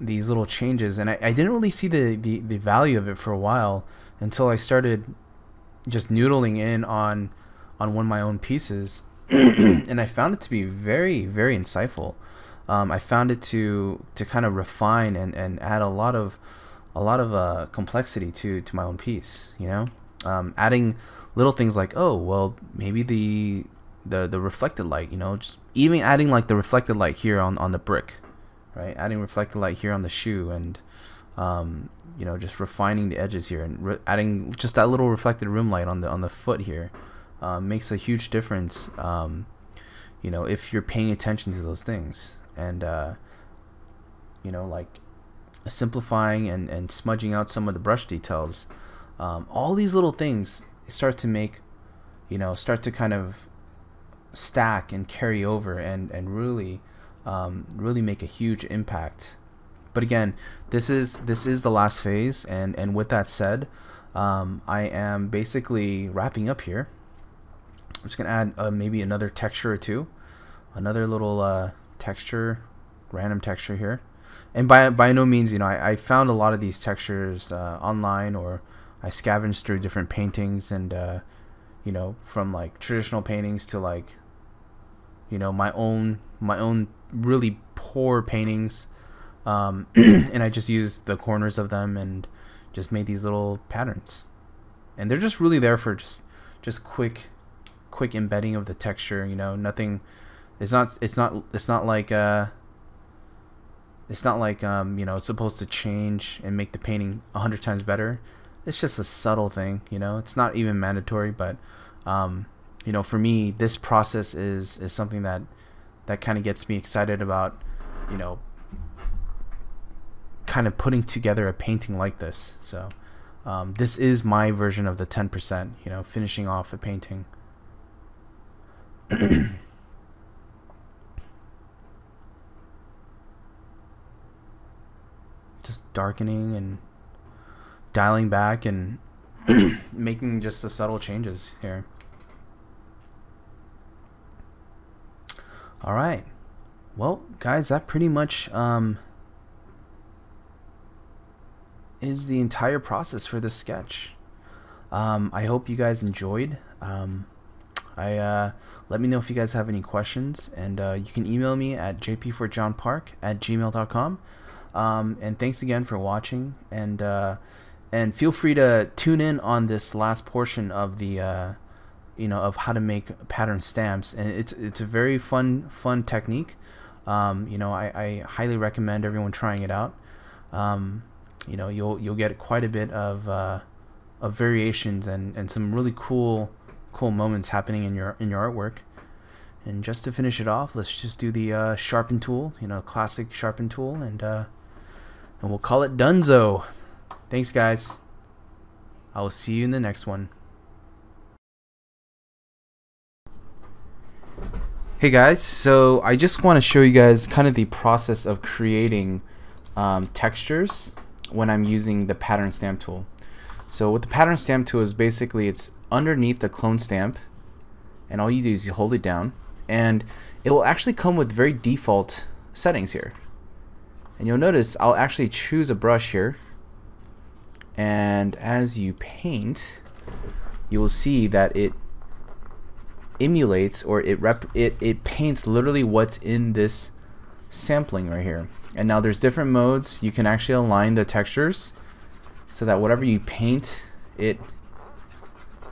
these little changes, and I didn't really see the value of it for a while, until I started just noodling in on one of my own pieces. And I found it to be very, very insightful. I found it to kind of refine and add a lot of complexity to my own piece. Adding little things like, oh well, maybe the reflected light. Just even adding like the reflected light here on the brick, right? Adding reflected light here on the shoe, and just refining the edges here, and adding just that little reflected rim light on the foot here. Makes a huge difference, if you're paying attention to those things, and like simplifying and smudging out some of the brush details. All these little things start to kind of stack and carry over, and really make a huge impact. But again, this is the last phase, and with that said, I am basically wrapping up here. I'm just gonna add maybe another texture or 2, another little random texture here. And by no means, I found a lot of these textures online, or I scavenged through different paintings, and from like traditional paintings to like my own really poor paintings, and I just used the corners of them and just made these little patterns, and they're just really there for just quick embedding of the texture. It's not like you know, it's supposed to change and make the painting 100 times better. It's just a subtle thing, you know. It's not even mandatory, but you know, for me, this process is something that kind of gets me excited about, you know, kind of putting together a painting like this. So this is my version of the 10%, you know, finishing off a painting. Just darkening and dialing back and making just the subtle changes here. Alright, well guys, that pretty much is the entire process for this sketch. I hope you guys enjoyed. Let me know if you guys have any questions, and you can email me at jp4johnpark@gmail.com. And thanks again for watching, and feel free to tune in on this last portion of the you know, of how to make pattern stamps, and it's a very fun technique. You know, I highly recommend everyone trying it out. You know, you'll get quite a bit of variations and some really cool moments happening in your artwork. And just to finish it off, let's just do the sharpen tool, you know, classic sharpen tool, and we'll call it donezo. Thanks guys, I will see you in the next one. Hey guys, so I just want to show you guys kind of the process of creating textures when I'm using the pattern stamp tool. So what the pattern stamp tool is, basically it's underneath the clone stamp, and all you do is you hold it down, and it will actually come with very default settings here. And you'll notice I'll actually choose a brush here, and as you paint, you will see that it emulates, or it paints literally what's in this sampling right here. And now there's different modes. You can actually align the textures so that whatever you paint, it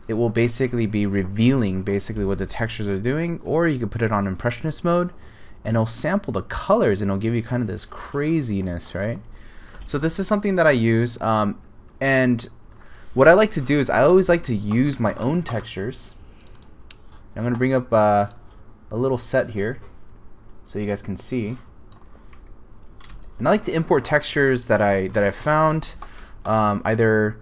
will basically be revealing basically what the textures are doing. Or you can put it on impressionist mode, and it'll sample the colors, and it'll give you kind of this craziness, right? So this is something that I use, and what I like to do is I always like to use my own textures. I'm going to bring up a little set here so you guys can see. And I like to import textures that I found, either,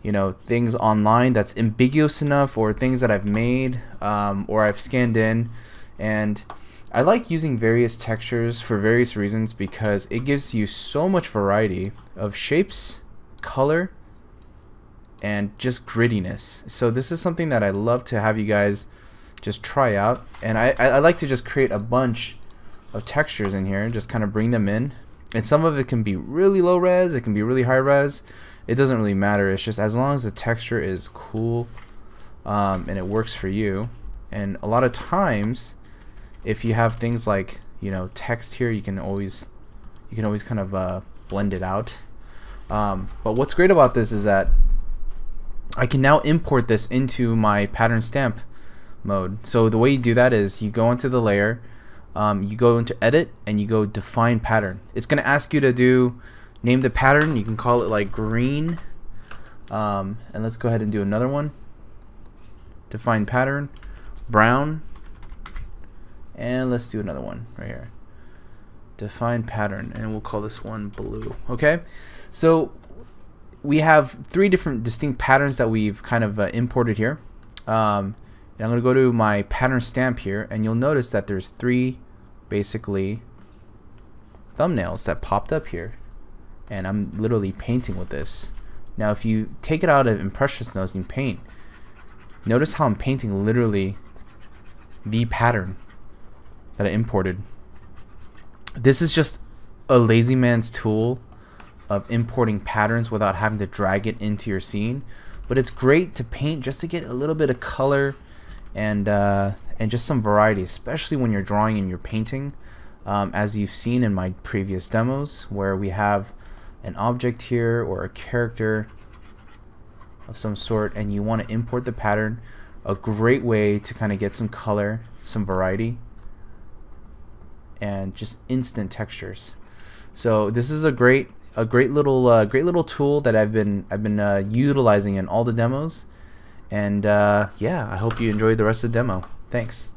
you know, things online that's ambiguous enough, or things that I've made, or I've scanned in. And I like using various textures for various reasons, because it gives you so much variety of shapes, color, and just grittiness. So this is something that I love to have you guys just try out, and I like to just create a bunch of textures in here, just kind of bring them in. And some of it can be really low res, it can be really high res, it doesn't really matter. It's just as long as the texture is cool, and it works for you. And a lot of times, if you have things like, you know, text here, you can always kind of blend it out. But what's great about this is that I can now import this into my pattern stamp mode. So the way you do that is you go into the layer, you go into edit, and you go define pattern. It's going to ask you to name the pattern. You can call it like green, and let's go ahead and do another one. Define pattern, brown, and let's do another one right here. Define pattern, and we'll call this one blue. Okay, so we have 3 different distinct patterns that we've kind of imported here. And I'm going to go to my pattern stamp here, and you'll notice that there's 3 basically thumbnails that popped up here, and I'm literally painting with this. Now if you take it out of impressionist mode and paint, notice how I'm painting literally the pattern that I imported. This is just a lazy man's tool of importing patterns without having to drag it into your scene, but it's great to paint just to get a little bit of color and just some variety, especially when you're drawing and you're painting, as you've seen in my previous demos, where we have an object here or a character of some sort, and you want to import the pattern. A great way to kind of get some color, some variety, and just instant textures. So this is a great little tool that I've been utilizing in all the demos. And yeah, I hope you enjoyed the rest of the demo. Thanks.